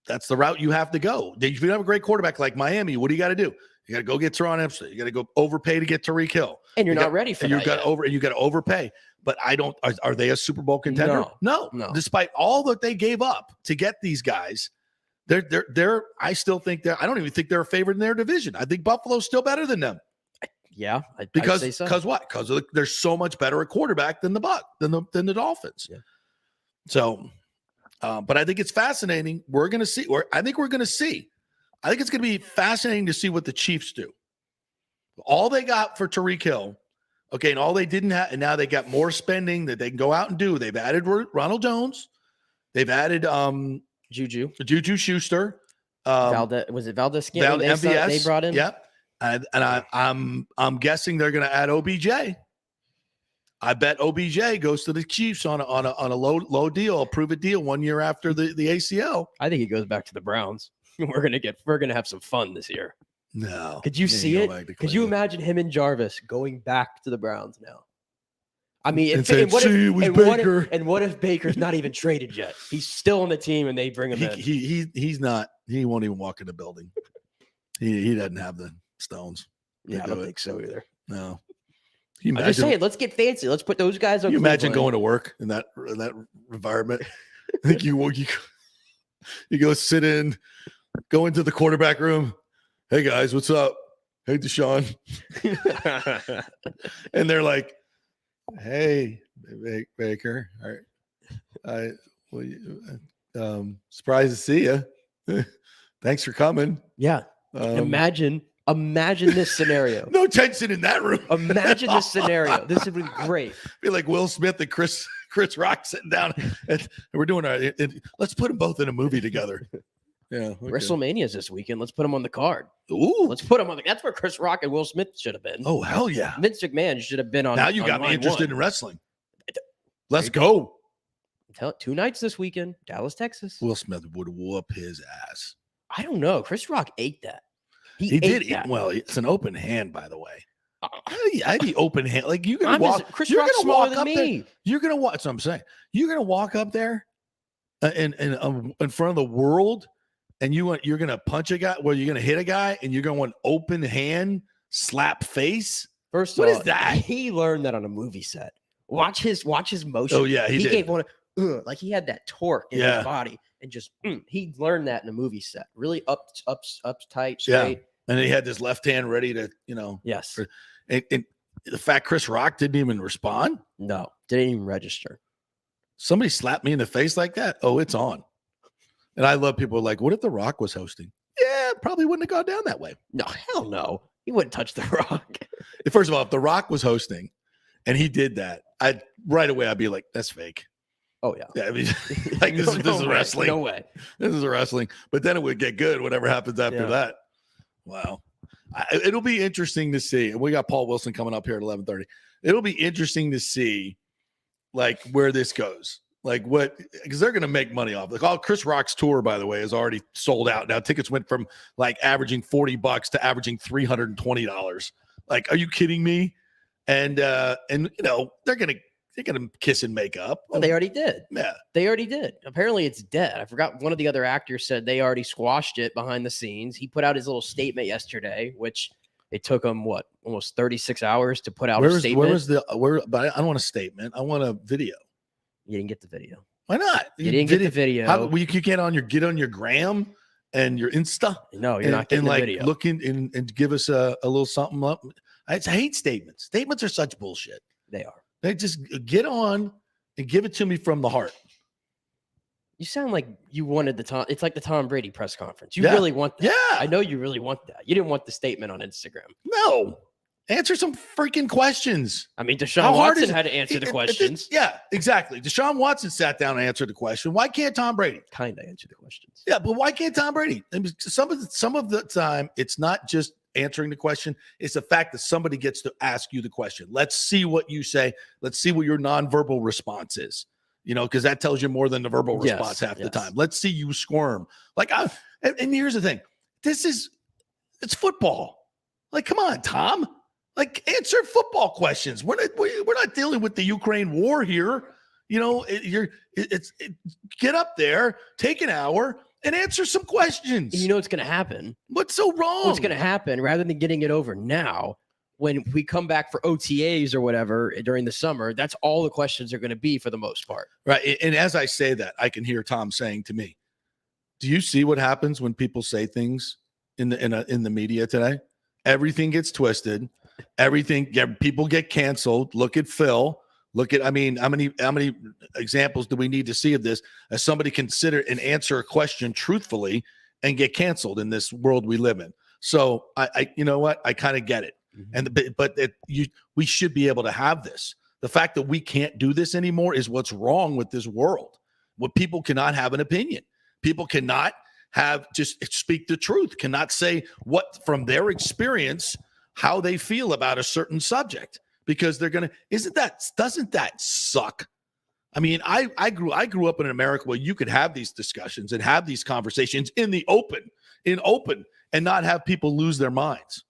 that's the route you have to go. If you have a great quarterback like Miami, what do you got to do? You got to go get Teron Epstein. You got to go overpay to get Tyreek Hill. And you're not ready for that. You got to overpay. But are they a Super Bowl contender? No. Despite all that they gave up to get these guys, I still think I don't even think they're a favorite in their division. I think Buffalo's still better than them. Yeah, because say so. Because what? Because they're so much better at quarterback than the Dolphins. Yeah. So, but I think it's fascinating. We're going to see. I think it's going to be fascinating to see what the Chiefs do. All they got for Tyreek Hill, okay, and all they didn't have, and now they got more spending that they can go out and do. They've added Ronald Jones. They've added Juju Schuster. Was it Valdez-Scantling MVS they brought in? Yep. And I'm guessing they're going to add OBJ. I bet OBJ goes to the Chiefs on a low deal, a prove it deal 1 year after the ACL. I think he goes back to the Browns. We're gonna have some fun this year. No, could you see it? Could you imagine him and Jarvis going back to the Browns now? I mean, what if Baker's not even traded yet? He's still on the team, and they bring him in. He's not. He won't even walk in the building. He doesn't have the stones. Yeah, I don't think so either. No. I'm just saying, let's get fancy. Let's put those guys on. You imagine going to work in that environment? I think you go sit in, go into the quarterback room. Hey guys, what's up? Hey Deshaun. And they're like, hey Baker. All right. Surprised to see you. Thanks for coming. Yeah. Imagine this scenario. No tension in that room. Imagine this scenario. This would be great. Be like Will Smith and Chris Rock sitting down and we're doing let's put them both in a movie together. Yeah. Okay. WrestleMania's this weekend. Let's put them on the card. Ooh. Let's put them on that's where Chris Rock and Will Smith should have been. Oh, hell yeah. Vince McMahon should have been on. Now you got me interested in wrestling. Let's go. 2 nights this weekend, Dallas, Texas. Will Smith would whoop his ass. I don't know. Chris Rock ate that. He did eat. Well, it's an open hand, by the way. I'd be open hand. Like you're gonna walk. Chris Rock's smaller than me. There, you're gonna walk. That's what I'm saying. You're gonna walk up there, in front of the world, and you're gonna punch a guy. Well, you're gonna hit a guy, and you're gonna want open hand, slap face. First, what is that? He learned that on a movie set. Watch his motion. Oh yeah, he did. Gave one. Like he had that torque in his body, and just he learned that in a movie set. Really up tight, straight. Yeah. And he had this left hand ready to, Yes. And the fact Chris Rock didn't even respond. No, didn't even register. Somebody slapped me in the face like that. Oh, it's on. And I love people like, what if The Rock was hosting? Yeah, probably wouldn't have gone down that way. No, hell no. He wouldn't touch The Rock. First of all, if The Rock was hosting and he did that, I'd be like, that's fake. Oh yeah. Yeah, I mean, like this is wrestling. No way. This is wrestling. But then it would get good, whatever happens after that. Wow. It'll be interesting to see. And we got Paul Wilson coming up here at 11:30. It'll be interesting to see like where this goes. Like what, because they're going to make money off. Like Chris Rock's tour, by the way, is already sold out. Now tickets went from like averaging $40 to averaging $320. Like, are you kidding me? And they're going to kiss and make up. Well, they already did. Yeah. They already did. Apparently it's dead. I forgot one of the other actors said they already squashed it behind the scenes. He put out his little statement yesterday, which it took him almost 36 hours to put out a statement. But I don't want a statement. I want a video. You didn't get the video. Why not? You didn't get the video. You can't get on your gram and your Insta. No, you're not getting the video. Look and give us a little something up. I hate statements. Statements are such bullshit. They are. They just get on and give it to me from the heart. You sound like you wanted it's like the Tom Brady press conference. You really want that. Yeah. I know you really want that. You didn't want the statement on Instagram. No. Answer some freaking questions. I mean, Deshaun Watson had to answer the questions. Yeah, exactly. Deshaun Watson sat down and answered the question. Why can't Tom Brady? Kind of answer the questions. Yeah, but why can't Tom Brady? I mean, some of the time, it's not just answering the question. It's the fact that somebody gets to ask you the question. Let's see what you say. Let's see what your nonverbal response is. Because that tells you more than the verbal response half the time. Let's see you squirm. And here's the thing. It's football. Like, come on, Tom. Like, answer football questions. We're not dealing with the Ukraine war here. Get up there, take an hour, and answer some questions. And you know what's going to happen? What's so wrong? What's going to happen, rather than getting it over now, when we come back for OTAs or whatever during the summer, that's all the questions are going to be for the most part. Right. And as I say that, I can hear Tom saying to me, do you see what happens when people say things in the media today? Everything gets twisted. People get canceled. Look at Phil. How many examples do we need to see of this as somebody consider and answer a question truthfully and get canceled in this world we live in? So you know what? I kind of get it. Mm-hmm. We should be able to have this. The fact that we can't do this anymore is what's wrong with this world. What people cannot have an opinion. People cannot just speak the truth, cannot say what from their experience, how they feel about a certain subject, because doesn't that suck? I mean, I grew up in America where you could have these discussions and have these conversations in open and not have people lose their minds.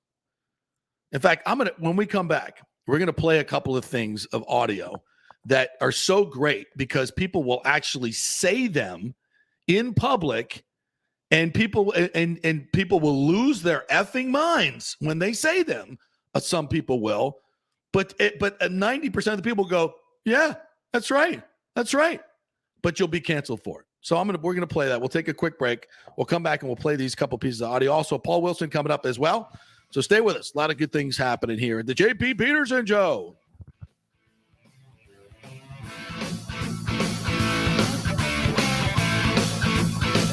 In fact, when we come back, we're going to play a couple of things of audio that are so great because people will actually say them in public, and people will lose their effing minds when they say them. Some people will, but 90% of the people go, yeah, that's right. But you'll be canceled for it. So we're gonna play that. We'll take a quick break. We'll come back and we'll play these couple pieces of audio. Also, Paul Wilson coming up as well. So stay with us. A lot of good things happening here at the JP Peterson Show.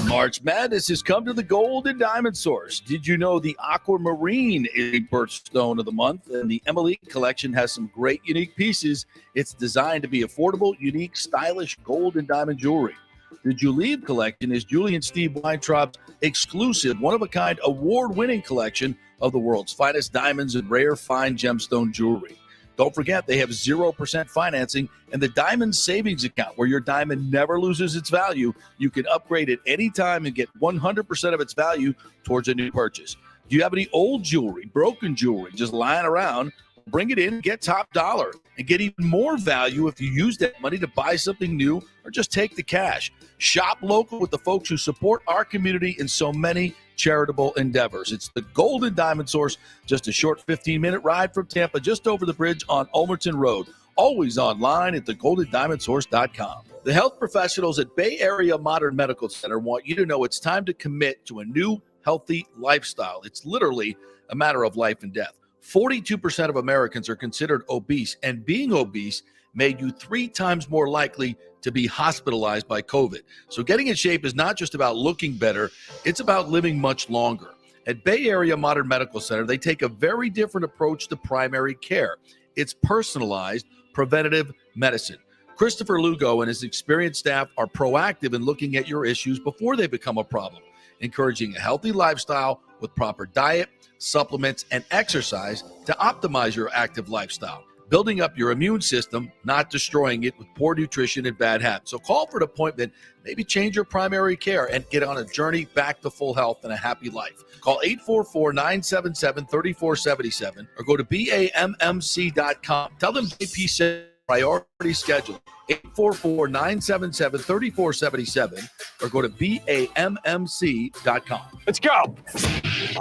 March Madness has come to the Gold and Diamond Source. Did you know the Aquamarine is a birthstone of the month? And the Emily collection has some great unique pieces. It's designed to be affordable, unique, stylish gold and diamond jewelry. The Julieve collection is Julie and Steve Weintraub's exclusive, one-of-a-kind, award-winning collection of the world's finest diamonds and rare fine gemstone jewelry. Don't forget, they have 0% financing and the Diamond Savings Account, where your diamond never loses its value. You can upgrade at any time and get 100% of its value towards a new purchase. Do you have any old jewelry, broken jewelry, just lying around? Bring it in, get top dollar, and get even more value if you use that money to buy something new or just take the cash. Shop local with the folks who support our community in so many charitable endeavors. It's the Golden Diamond Source, just a short 15-minute ride from Tampa, just over the bridge on Ulmerton Road. Always online at thegoldendiamondsource.com. The health professionals at Bay Area Modern Medical Center want you to know it's time to commit to a new healthy lifestyle. It's literally a matter of life and death. 42% of Americans are considered obese, and being obese made you 3 times more likely to be hospitalized by COVID. So getting in shape is not just about looking better, it's about living much longer. At Bay Area Modern Medical Center, they take a very different approach to primary care. It's personalized preventative medicine. Christopher Lugo and his experienced staff are proactive in looking at your issues before they become a problem, encouraging a healthy lifestyle with proper diet, supplements, and exercise to optimize your active lifestyle, building up your immune system, not destroying it with poor nutrition and bad habits. So call for an appointment, maybe change your primary care, and get on a journey back to full health and a happy life. Call 844-977-3477 or go to BAMMC.com. Tell them JP said priority schedule. 844-977-3477 or go to BAMMC.com. Let's go.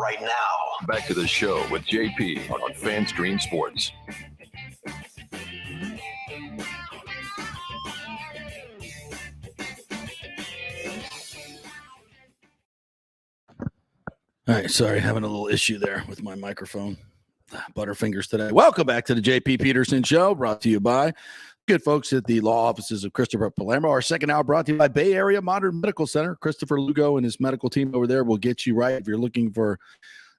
Right now, back to the show with JP on Fan Screen Sports. All right, sorry, having a little issue there with my microphone. Butterfingers today. Welcome back to the JP Peterson Show, brought to you by good folks at the law offices of Christopher Palermo. Our second hour brought to you by Bay Area Modern Medical Center. Christopher Lugo and his medical team over there will get you right if you're looking for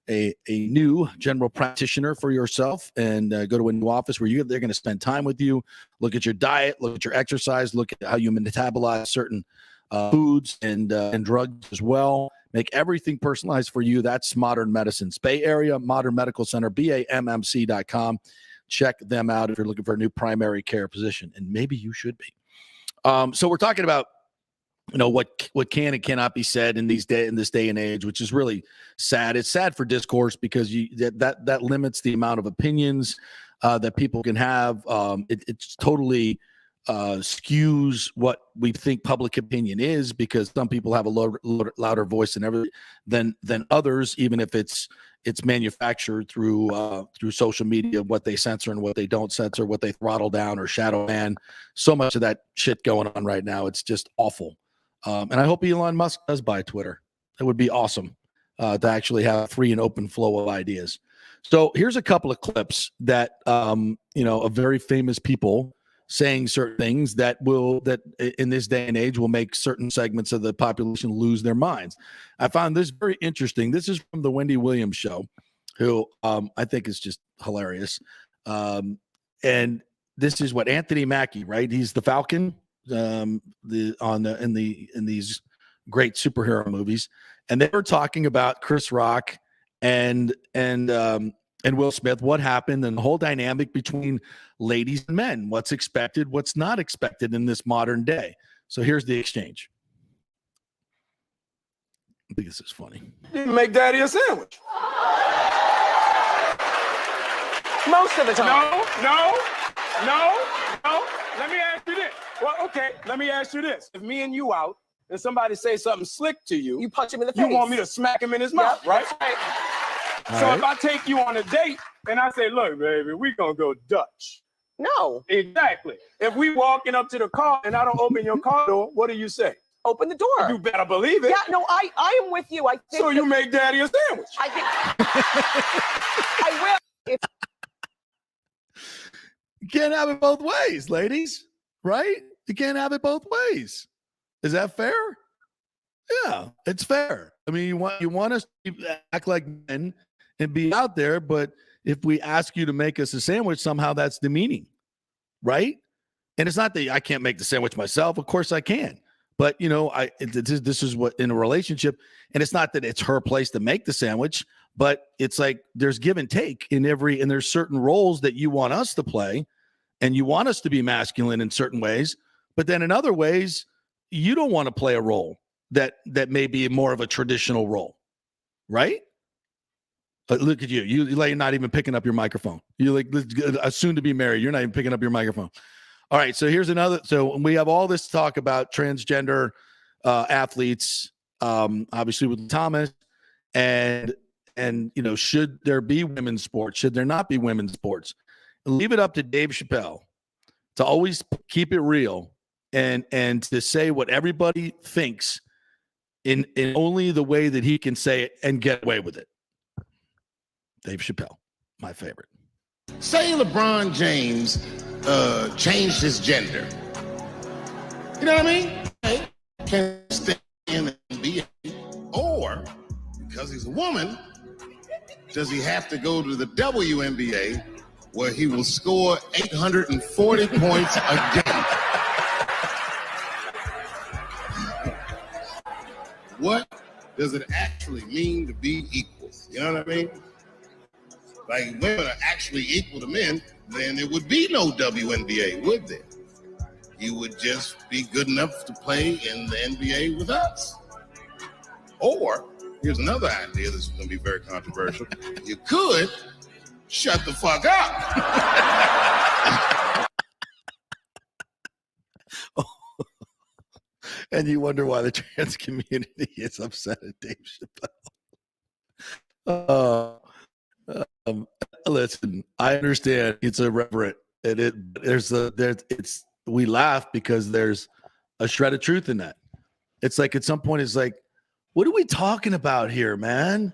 a new general practitioner for yourself and go to a new office where they're going to spend time with you, look at your diet, look at your exercise, look at how you metabolize certain foods and drugs as well. Make everything personalized for you. That's Modern Medicine's Bay Area Modern Medical Center, BAMMC.com. Check them out if you're looking for a new primary care position, and maybe you should be. So we're talking about what can and cannot be said in this day and age, which is really sad. It's sad for discourse because that limits the amount of opinions that people can have. It's totally skews what we think public opinion is, because some people have a louder voice than others, even if it's manufactured through social media, what they censor and what they don't censor, what they throttle down or shadow ban. So much of that shit going on right now. It's just awful. And I hope Elon Musk does buy Twitter. It would be awesome to actually have a free and open flow of ideas. So here's a couple of clips that, of very famous people saying certain things that in this day and age will make certain segments of the population lose their minds. I found this very interesting. This is from the Wendy Williams show, who I think is just hilarious. And this is what Anthony Mackie, right? He's the Falcon. In these great superhero movies, and they were talking about Chris Rock and Will Smith, what happened, and the whole dynamic between ladies and men, what's expected, what's not expected in this modern day. So here's the exchange. I think this is funny. You make daddy a sandwich. Most of the time. No. Let me ask you this. Well, okay, let me ask you this. If me and you out and somebody say something slick to you, you punch him in the face. You want me to smack him in his mouth, right? So if I take you on a date and I say, look, baby, we gonna go Dutch. No. Exactly. If we walking up to the car and I don't open your car door, what do you say? Open the door. You better believe it. Yeah, no, I am with you. I think so you make daddy a sandwich. I think I will. You can't have it both ways, ladies, right? You can't have it both ways. Is that fair? Yeah, it's fair. I mean, you want us to act like men and be out there, but if we ask you to make us a sandwich, somehow that's demeaning, right? And it's not that I can't make the sandwich myself. Of course I can. But, this is what in a relationship, and it's not that it's her place to make the sandwich, but it's like there's give and take and there's certain roles that you want us to play, and you want us to be masculine in certain ways, but then in other ways, you don't want to play a role that may be more of a traditional role, right? But look at you. You're not even picking up your microphone. You're like soon to be married. You're not even picking up your microphone. All right, so here's another. So we have all this talk about transgender athletes, obviously with Thomas, and should there be women's sports? Should there not be women's sports? Leave it up to Dave Chappelle to always keep it real and to say what everybody thinks in only the way that he can say it and get away with it. Dave Chappelle, my favorite. Say LeBron James changed his gender. You know what I mean? He can't stay in the NBA. Or, because he's a woman, does he have to go to the WNBA where he will score 840 points a game? What does it actually mean to be equal? You know what I mean? Like, women are actually equal to men, then there would be no WNBA, would there? You would just be good enough to play in the NBA with us. Or, here's another idea that's going to be very controversial. You could shut the fuck up. And you wonder why the trans community is upset at Dave Chappelle. Listen, I understand it's irreverent, and we laugh because there's a shred of truth in that. It's like at some point, it's like, what are we talking about here, man?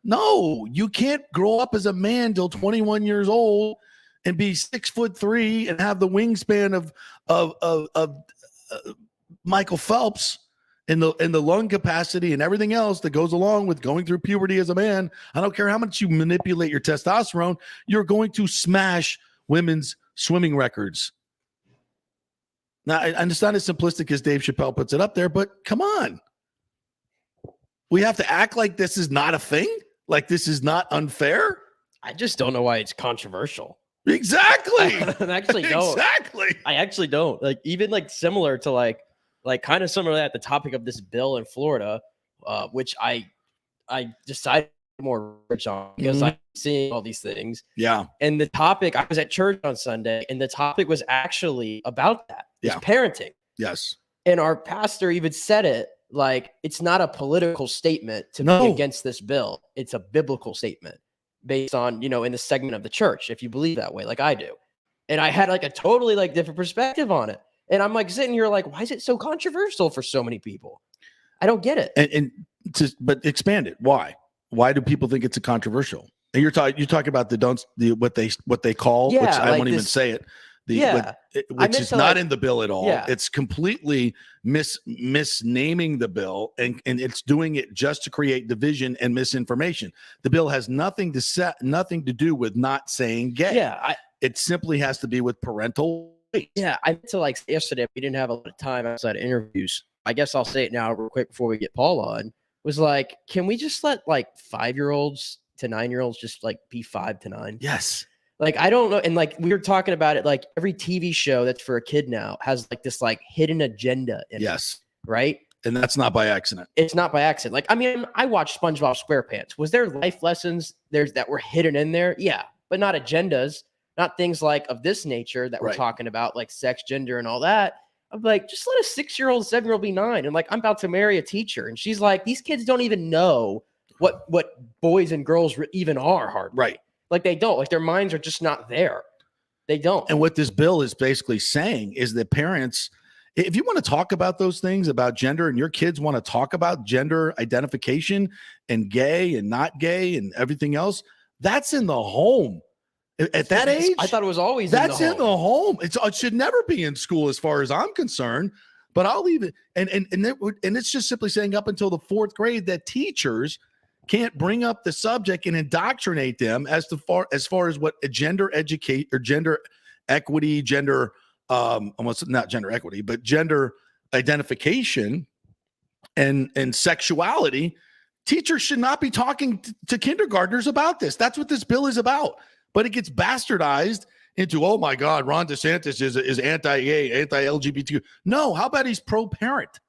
No, you can't grow up as a man till 21 years old and be 6'3" and have the wingspan of Michael Phelps in the lung capacity and everything else that goes along with going through puberty as a man. I don't care how much you manipulate your testosterone, you're going to smash women's swimming records. Now, it's not as simplistic as Dave Chappelle puts it up there, but come on. We have to act like this is not a thing? Like this is not unfair? I just don't know why it's controversial. Exactly. I actually don't. Exactly. I actually don't. Like even like similar to like kind of similar at the topic of this bill in Florida, which I decided more research on because I'm seeing all these things. Yeah. And the topic, I was at church on Sunday, and the topic was actually about that. It's parenting. Yes. And our pastor even said it like it's not a political statement to be against this bill. It's a biblical statement based on, in the segment of the church, if you believe that way, like I do. And I had like a totally like different perspective on it. And I'm like sitting here like, why is it so controversial for so many people? I don't get it. But expand it. Why? Why do people think it's a controversial? And you're talking about what they call, which I won't even say it. Which is not in the bill at all. Yeah. It's completely misnaming the bill, and it's doing it just to create division and misinformation. The bill has nothing to do with not saying gay. Yeah, it simply has to be with parental rights. Yeah, I meant to like yesterday. We didn't have a lot of time outside of interviews. I guess I'll say it now real quick before we get Paul on. Was like, can we just let like 5-year-olds to 9-year-olds just like be 5 to 9? Yes. Like, I don't know. And like, we were talking about it, like every TV show that's for a kid now has like this like hidden agenda in it, right? And that's not by accident. It's not by accident. Like, I mean, I watched SpongeBob SquarePants. Was there life lessons that were hidden in there? Yeah, but not agendas, not things like of this nature that we're talking about, like sex, gender, and all that. I'm like, just let a 6-year-old, 7-year-old be 9. And like, I'm about to marry a teacher. And she's like, these kids don't even know what boys and girls even are hardly. Right. Like they don't, like their minds are just not there. They don't. And what this bill is basically saying is that parents, if you want to talk about those things about gender and your kids want to talk about gender identification and gay and not gay and everything else, that's in the home. At that age, I thought it was always in the home. It should never be in school as far as I'm concerned, but I'll leave it. And it's just simply saying up until the 4th grade that teachers can't bring up the subject and indoctrinate them as far as what a gender educate or gender equity, almost not gender equity, but gender identification and sexuality. Teachers should not be talking to kindergartners about this. That's what this bill is about. But it gets bastardized into, oh my God, Ron DeSantis is anti-gay, anti-LGBTQ. No, how about he's pro-parent?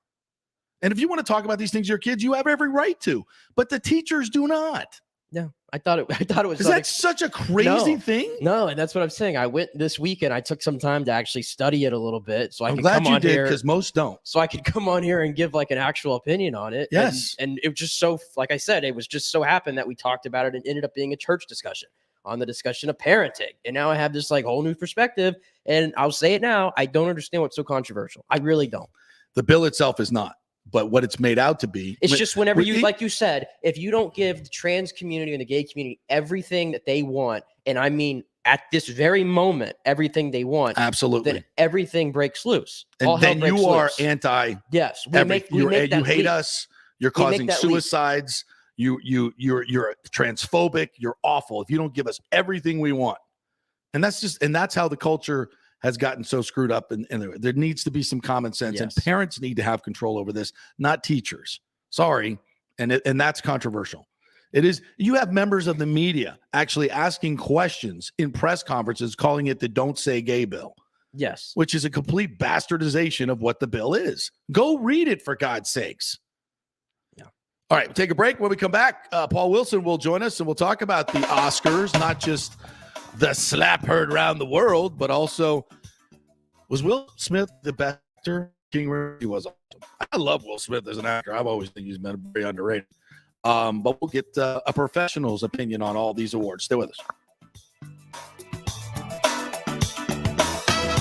And if you want to talk about these things to your kids, you have every right to. But the teachers do not. No, I thought it was. Is that such a crazy thing? No, and that's what I'm saying. I went this weekend. I took some time to actually study it a little bit, so I'm glad you did, because most don't. So I could come on here and give like an actual opinion on it. Yes, and it was just so, like I said, it was just so happened that we talked about it and ended up being a church discussion on the discussion of parenting. And now I have this like whole new perspective. And I'll say it now. I don't understand what's so controversial. I really don't. The bill itself is not. But what it's made out to be, it's just whenever you, like you said, if you don't give the trans community and the gay community everything that they want, and I mean at this very moment, everything they want, absolutely, then everything breaks loose. And then you are anti. Yes, you hate us. You're causing suicides. You're transphobic. You're awful if you don't give us everything we want. And that's how the culture has gotten so screwed up, and there needs to be some common sense, and parents need to have control over this, not teachers. Sorry. And that's controversial. It is. You have members of the media actually asking questions in press conferences, calling it the Don't Say Gay bill. Yes. Which is a complete bastardization of what the bill is. Go read it, for God's sakes. Yeah. All right. We'll take a break. When we come back, Paul Wilson will join us, and we'll talk about the Oscars, not just the slap heard around the world, but also, was Will Smith the best actor? He was awesome. I love Will Smith as an actor. I've always think he's been very underrated. But we'll get a professional's opinion on all these awards. Stay with us.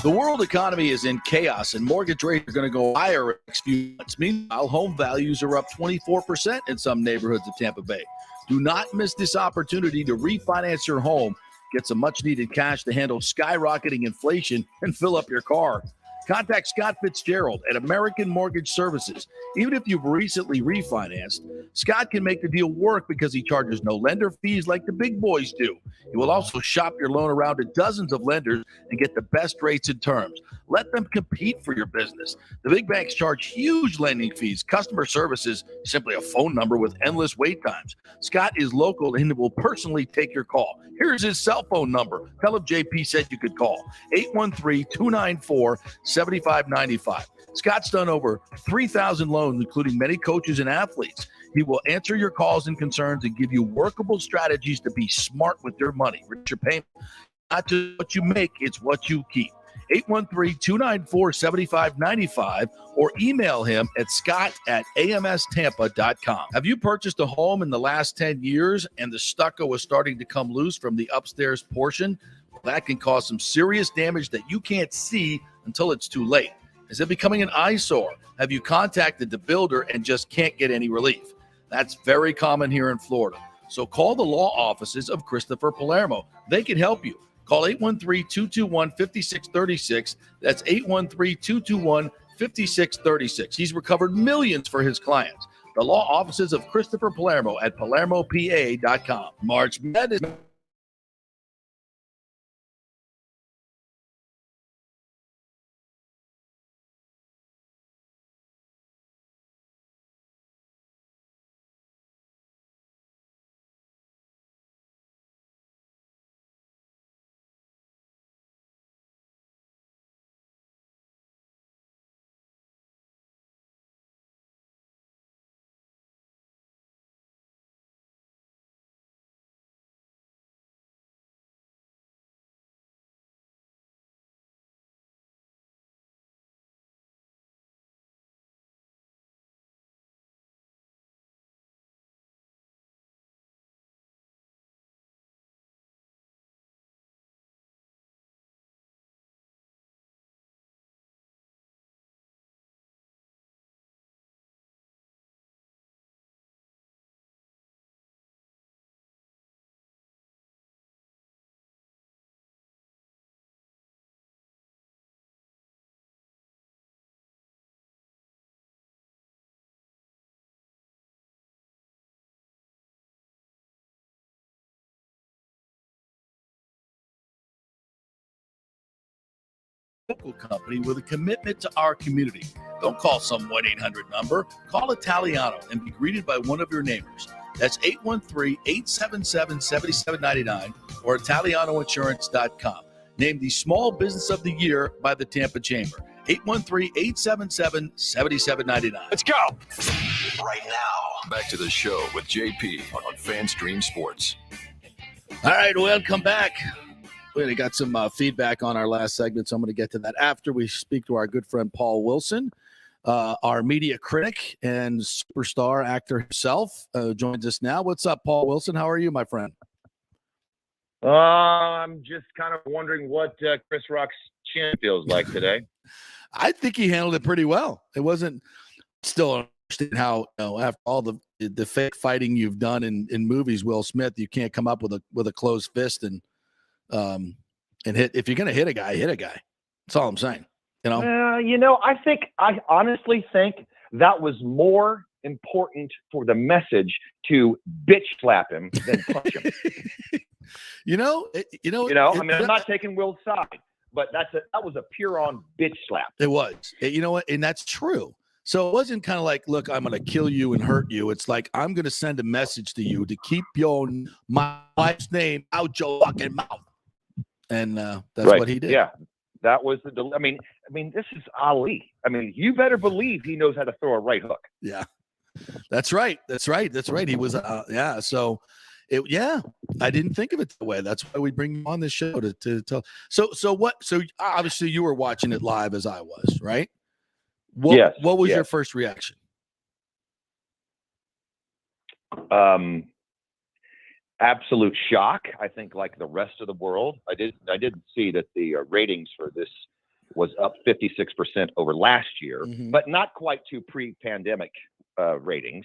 The world economy is in chaos, and mortgage rates are going to go higher in the next few months. Meanwhile, home values are up 24% in some neighborhoods of Tampa Bay. Do not miss this opportunity to refinance your home. Get some much-needed cash to handle skyrocketing inflation and fill up your car. Contact Scott Fitzgerald at American Mortgage Services. Even if you've recently refinanced, Scott can make the deal work because he charges no lender fees like the big boys do. He will also shop your loan around to dozens of lenders and get the best rates and terms. Let them compete for your business. The big banks charge huge lending fees. Customer service is simply a phone number with endless wait times. Scott is local and will personally take your call. Here's his cell phone number. Tell him JP said you could call. 813-294-7595. Scott's done over 3,000 loans, including many coaches and athletes. He will answer your calls and concerns and give you workable strategies to be smart with your money. Reduce your payment. Not just what you make, it's what you keep. 813-294-7595 or email him at scott@amstampa.com. Have you purchased a home in the last 10 years and the stucco is starting to come loose from the upstairs portion? Well, that can cause some serious damage that you can't see until it's too late. Is it becoming an eyesore? Have you contacted the builder and just can't get any relief? That's very common here in Florida. So call the law offices of Christopher Palermo. They can help you. Call 813-221-5636. That's 813-221-5636. He's recovered millions for his clients. The law offices of Christopher Palermo at PalermoPA.com. March Madness. Local company with a commitment to our community. Don't call some 1-800 number. Call Italiano and be greeted by one of your neighbors. That's 813-877-7799 or ItalianoInsurance.com. Named the Small Business of the Year by the Tampa Chamber. 813-877-7799. Let's go. Right now, back to the show with JP on FanStream Sports. All right, welcome back. We got some feedback on our last segment, so I'm going to get to that after we speak to our good friend Paul Wilson, our media critic and superstar actor himself, joins us now. What's up, Paul Wilson? How are you, my friend? I'm just kind of wondering what Chris Rock's chin feels like today. I think he handled it pretty well. It wasn't still understand how, after all the fake fighting you've done in movies, Will Smith, you can't come up with a closed fist and hit. If you're going to hit a guy, hit a guy. That's all I'm saying. I honestly think that was more important for the message to bitch slap him than punch him. I'm not taking Will's side, but that was a pure on bitch slap. It was. You know what? And that's true. So it wasn't kind of like, look, I'm going to kill you and hurt you. It's like, I'm going to send a message to you to keep my wife's name out your fucking mouth. And that's right. What he did. Yeah, that was I mean, this is Ali. I mean, you better believe he knows how to throw a right hook. Yeah, that's right. He was, So, I didn't think of it that way. That's why we bring you on this show to tell. So obviously you were watching it live as I was, right? What was your first reaction? Absolute shock. I think, like the rest of the world, I didn't see that the ratings for this was up 56% over last year, but not quite to pre-pandemic ratings.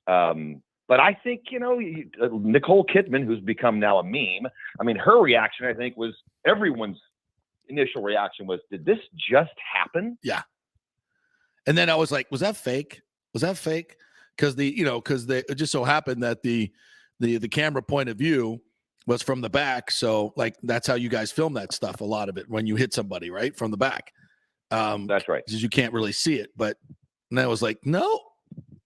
But I think, Nicole Kidman, who's become now a meme, I mean, her reaction, I think, was everyone's initial reaction was, did this just happen? Yeah. And then I was like, was that fake? Was that fake? Because it just so happened that the camera point of view was from the back. So like, that's how you guys film that stuff. A lot of it when you hit somebody right from the back. That's right. Because you can't really see it. But and I was like, no.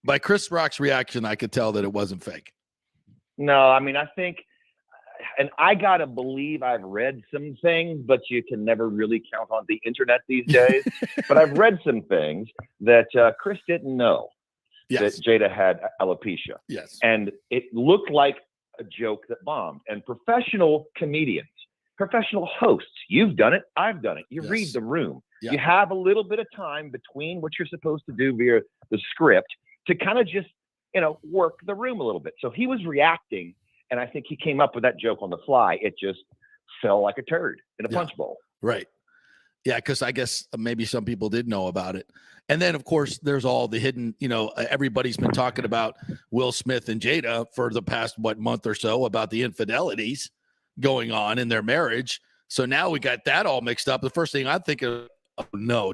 By Chris Rock's reaction, I could tell that it wasn't fake. No, I mean, I think, and I got to believe I've read some things, but you can never really count on the internet these days. But I've read some things that Chris didn't know that Jada had alopecia. Yes. And it looked like a joke that bombed. And professional comedians, professional hosts, you've done it, I've done it. You read the room. Yeah. You have a little bit of time between what you're supposed to do via the script to kind of just, work the room a little bit. So he was reacting, and I think he came up with that joke on the fly. It just fell like a turd in a punch bowl. Right. Yeah, because I guess maybe some people did know about it. And then, of course, there's all the hidden, everybody's been talking about Will Smith and Jada for the past, month or so about the infidelities going on in their marriage. So now we got that all mixed up. The first thing I think of, oh, no,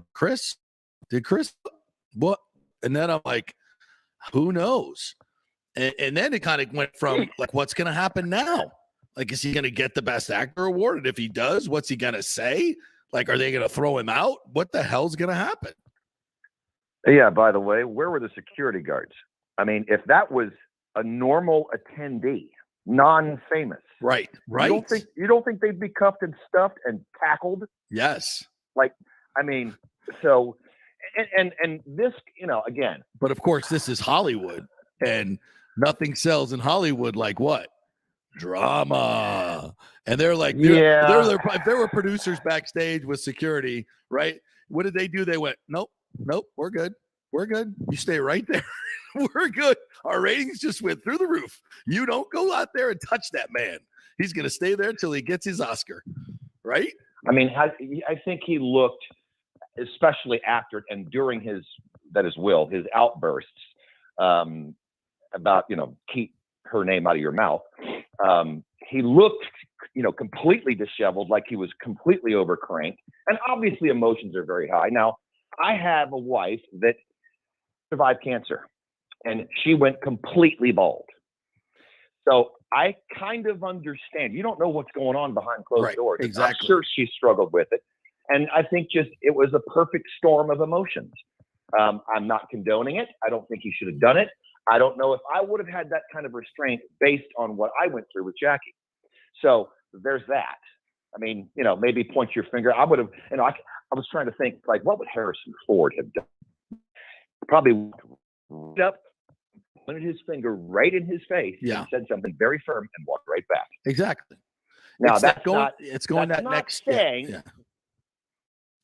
did Chris, what? And then I'm like, who knows? And then it kind of went from like, what's going to happen now? Like, is he going to get the Best Actor award? And if he does, what's he going to say? Like, are they going to throw him out? What the hell's going to happen? Yeah, by the way, where were the security guards? I mean, if that was a normal attendee, non-famous. Right. You don't think they'd be cuffed and stuffed and tackled? Yes. Like, I mean, so, and this, again. But of course, this is Hollywood, and nothing sells in Hollywood like what? Drama. And they're like, if there were producers backstage with security, right? What did they do? They went, nope, we're good. You stay right there. We're good. Our ratings just went through the roof. You don't go out there and touch that man. He's going to stay there until he gets his Oscar, right? I mean, I think he looked, especially after and during his outbursts about, keep her name out of your mouth. He looked, completely disheveled, like he was completely overcranked. And obviously emotions are very high. Now, I have a wife that survived cancer, and she went completely bald. So I kind of understand. You don't know what's going on behind closed doors. Exactly. I'm sure she struggled with it. And I think it was a perfect storm of emotions. I'm not condoning it. I don't think he should have done it. I don't know if I would have had that kind of restraint based on what I went through with Jackie. So there's that. I mean, maybe point your finger. I would have, I was trying to think, like, what would Harrison Ford have done? Probably pointed his finger right in his face and said something very firm and walked right back. Exactly. Now it's that's going. Not, it's going that's that not next. Saying, yeah.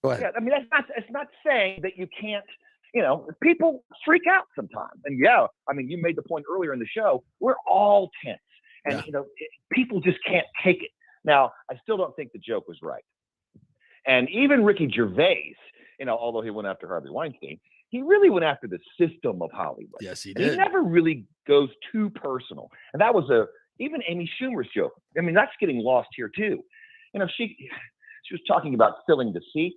Go ahead. Yeah, I mean, it's not saying that you can't. People freak out sometimes, and I mean, you made the point earlier in the show. We're all tense, and people just can't take it. Now, I still don't think the joke was right, and even Ricky Gervais, although he went after Harvey Weinstein, he really went after the system of Hollywood. Yes, he and did. He never really goes too personal, and that was even Amy Schumer's joke. I mean, that's getting lost here too. She was talking about filling the seats.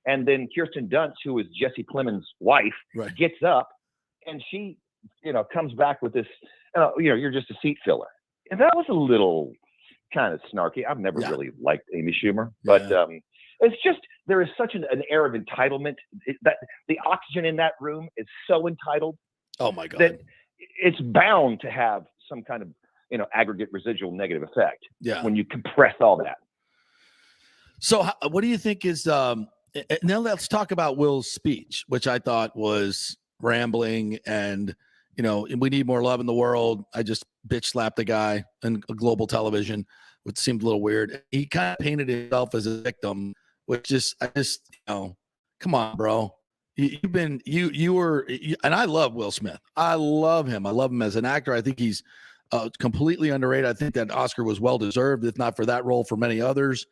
And then Kirsten Dunst, who is Jesse Plemons' wife, gets up and she, comes back with this, you're just a seat filler. And that was a little kind of snarky. I've never really liked Amy Schumer, but it's just, there is such an air of entitlement that the oxygen in that room is so entitled. Oh my God. That it's bound to have some kind of, aggregate residual negative effect when you compress all that. So what do you think is, now let's talk about Will's speech, which I thought was rambling and, we need more love in the world. I just bitch slapped the guy on global television, which seemed a little weird. He kind of painted himself as a victim, which come on, bro. And I love Will Smith. I love him. I love him as an actor. I think he's completely underrated. I think that Oscar was well-deserved, if not for that role, for many others.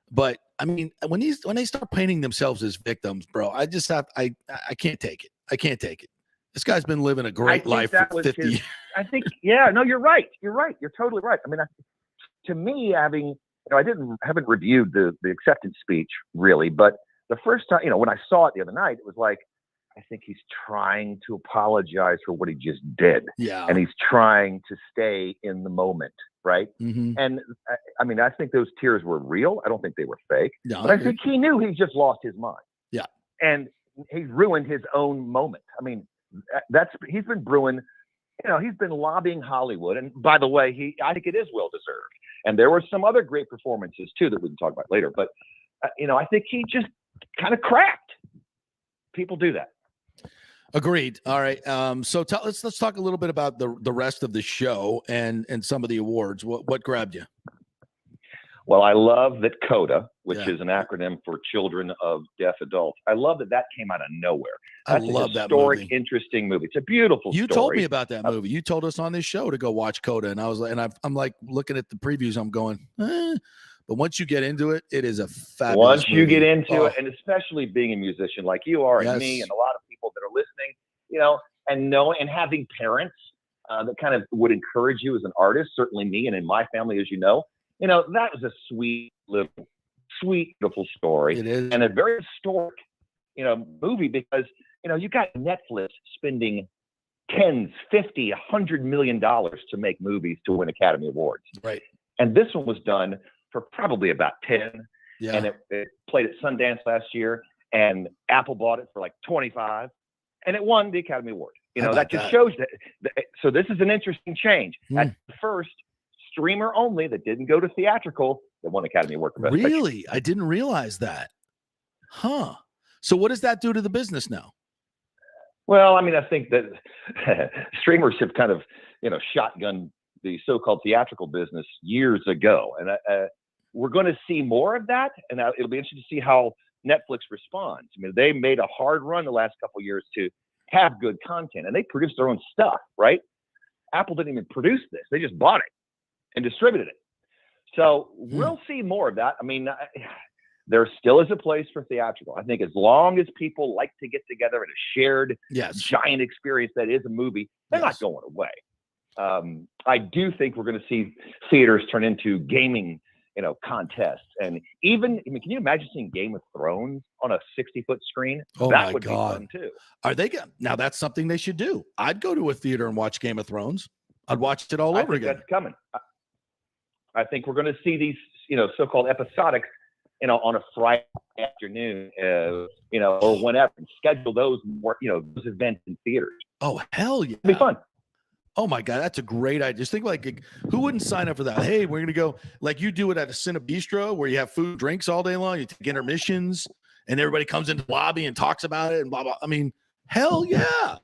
But I mean, when they start painting themselves as victims, bro, I can't take it. I can't take it. This guy's been living a great life for 50 years. I think, no, you're right. You're totally right. I mean, to me, having I haven't reviewed the acceptance speech really, but the first time, when I saw it the other night, it was like, I think he's trying to apologize for what he just did. Yeah. And he's trying to stay in the moment. Right. Mm-hmm. And I think those tears were real. I don't think they were fake. No, but I think he knew he just lost his mind. Yeah. And he ruined his own moment. I mean, he's been brewing, he's been lobbying Hollywood. And by the way, I think it is well deserved. And there were some other great performances too that we can talk about later. But, I think he just kind of cracked. People do that. Agreed. All right. So let's talk a little bit about the rest of the show and some of the awards. What grabbed you? Well, I love that CODA, which is an acronym for Children of Deaf Adults. I love that came out of nowhere. That's I love a that historic, movie. Interesting movie. It's a beautiful story. You told me about that movie. You told us on this show to go watch CODA, and I was like, I'm like looking at the previews. I'm going, But once you get into it, it is a fabulous Once you movie. get into it, and especially being a musician like you are, and me, and a lot of people that are listening, and having parents that kind of would encourage you as an artist, certainly me, and in my family, as you know, that was a sweet, beautiful story. It is. And a very historic, movie because, you got Netflix spending tens, 50, $100 million to make movies to win Academy Awards. Right. And this one was done for probably about 10. Yeah. And it played at Sundance last year, and Apple bought it for like 25, and it won the Academy Award. That just shows that. So this is an interesting change. At first, streamer only that didn't go to theatrical that won Academy Award for Best Picture. Really? I didn't realize that. Huh. So what does that do to the business now? Well, I think that streamers have kind of, shotgunned the so-called theatrical business years ago. And we're going to see more of that. And it'll be interesting to see how Netflix responds. They made a hard run the last couple of years to have good content, and they produce their own stuff, right? Apple didn't even produce this. They just bought it and distributed it. So we'll see more of that. There still is a place for theatrical. I think as long as people like to get together in a shared giant experience that is a movie, they're not going away. I do think we're going to see theaters turn into gaming, contests. And even, can you imagine seeing Game of Thrones on a 60-foot screen? Oh, that my would God. be fun too. Are they now that's something they should do. I'd go to a theater and watch Game of Thrones. I'd watch it all over again. That's coming. I think we're going to see these, so-called episodics, on a Friday afternoon, or whenever, and schedule those more, those events in theaters. Oh, hell yeah. It'll be fun. Oh my God, that's a great idea. Just think like who wouldn't sign up for that? Hey, we're gonna go like you do it at a Cinebistro where you have food, drinks all day long. You take intermissions, and everybody comes into the lobby and talks about it and blah blah. Hell yeah,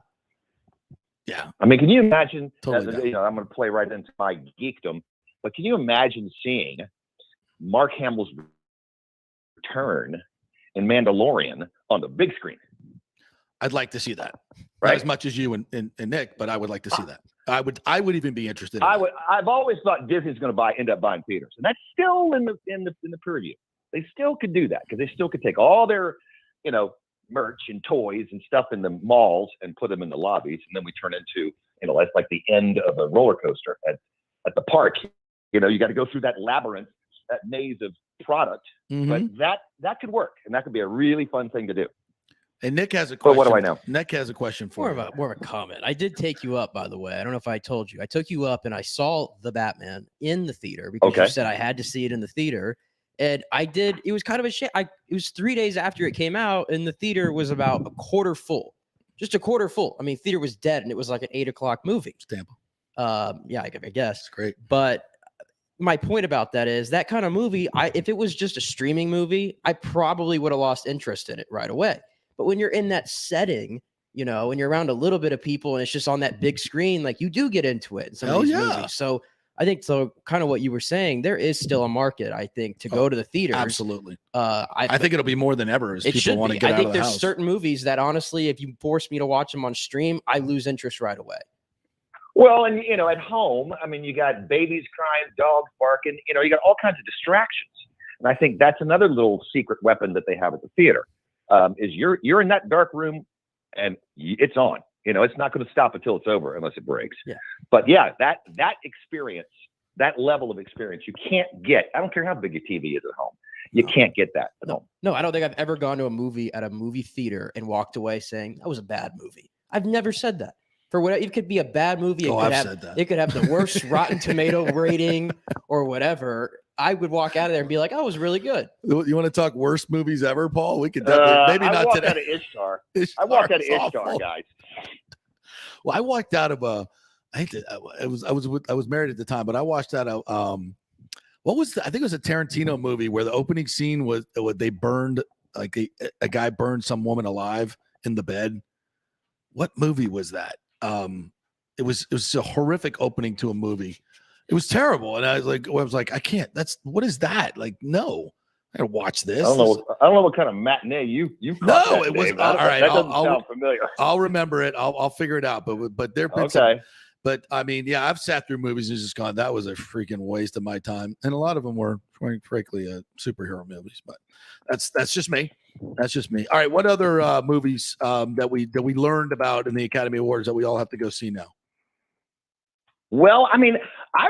yeah. Can you imagine? Totally I'm going to play right into my geekdom, but can you imagine seeing Mark Hamill's return in Mandalorian on the big screen? I'd like to see that. Right? Not as much as you and Nick, but I would like to see that. I would even be interested in I've always thought Disney's going to end up buying Peters, and that's still in the preview. They still could do that because they still could take all their, merch and toys and stuff in the malls and put them in the lobbies, and then we turn into, that's like the end of a roller coaster at the park. You got to go through that labyrinth, that maze of product, but that could work, and that could be a really fun thing to do. And Nick has a question. But what do I know? Nick has a question for you. More of a comment. I did take you up, by the way. I don't know if I told you. I took you up and I saw The Batman in the theater because you said I had to see it in the theater. And I did. It was kind of a shame. It was 3 days after it came out, and the theater was about a quarter full. Just a quarter full. Theater was dead, and it was like an 8 o'clock movie. Tampa. Yeah, I guess. It's great. But my point about that is that kind of movie, if it was just a streaming movie, I probably would have lost interest in it right away. But when you're in that setting, and you're around a little bit of people and it's just on that big screen, like you do get into it in some of these movies. So I think kind of what you were saying, there is still a market, I think, to go to the theaters. Absolutely. I think it'll be more than ever as it people want to get out of the house. I think there's certain movies that honestly, if you force me to watch them on stream, I lose interest right away. Well, and at home, you got babies crying, dogs barking, you got all kinds of distractions. And I think that's another little secret weapon that they have at the theater. Is you're in that dark room and it's on. It's not going to stop until it's over unless it breaks. Yeah. But yeah, that experience that level of experience you can't get. I don't care how big your TV is at home. You can't get that at home. No, I don't think I've ever gone to a movie at a movie theater and walked away saying that was a bad movie. I've never said that. For whatever, it could be a bad movie. It could have the worst Rotten Tomato rating or whatever. I would walk out of there and be like, "Oh, it was really good." You want to talk worst movies ever, Paul? We could definitely, maybe not today. Out of Ishtar. I walked out of Ishtar, guys. Well, I walked out of I was married at the time, but I watched out of what was I think it was a Tarantino movie where the opening scene was they burned like a guy burned some woman alive in the bed. What movie was that? It was a horrific opening to a movie. It was terrible, and I was like, I can't. What is that? Like, no, I gotta watch this. I don't know what kind of matinee you caught. No, it was all right. That doesn't sound familiar. I'll remember it. I'll figure it out. But there been some. But I mean, yeah, I've sat through movies and just gone, that was a freaking waste of my time, and a lot of them were, frankly, superhero movies. But that's just me. That's just me. All right, what other movies that we learned about in the Academy Awards that we all have to go see now? Well, I mean, I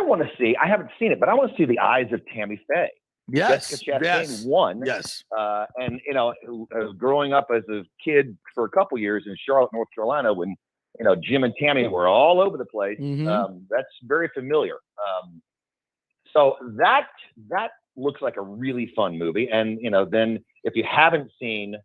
haven't seen it, but I want to see The Eyes of Tammy Faye. Yes. Jessica Chastain won. Yes. And, growing up as a kid for a couple years in Charlotte, North Carolina, when, Jim and Tammy were all over the place, that's very familiar. So that looks like a really fun movie. And, then if you haven't seen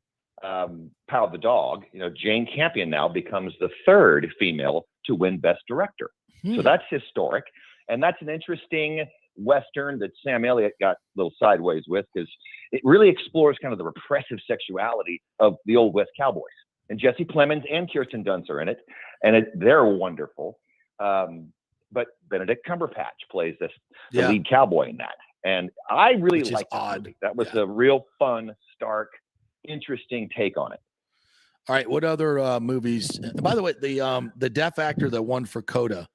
Power of the Dog, Jane Campion now becomes the third female to win Best Director. So that's historic. And that's an interesting Western that Sam Elliott got a little sideways with, because it really explores kind of the repressive sexuality of the old West Cowboys. And Jesse Plemons and Kirsten Dunst are in it, and they're wonderful. But Benedict Cumberbatch plays the lead cowboy in that. And I really like that movie. That was a real fun, stark, interesting take on it. All right, what other movies? By the way, the deaf actor that won for Coda,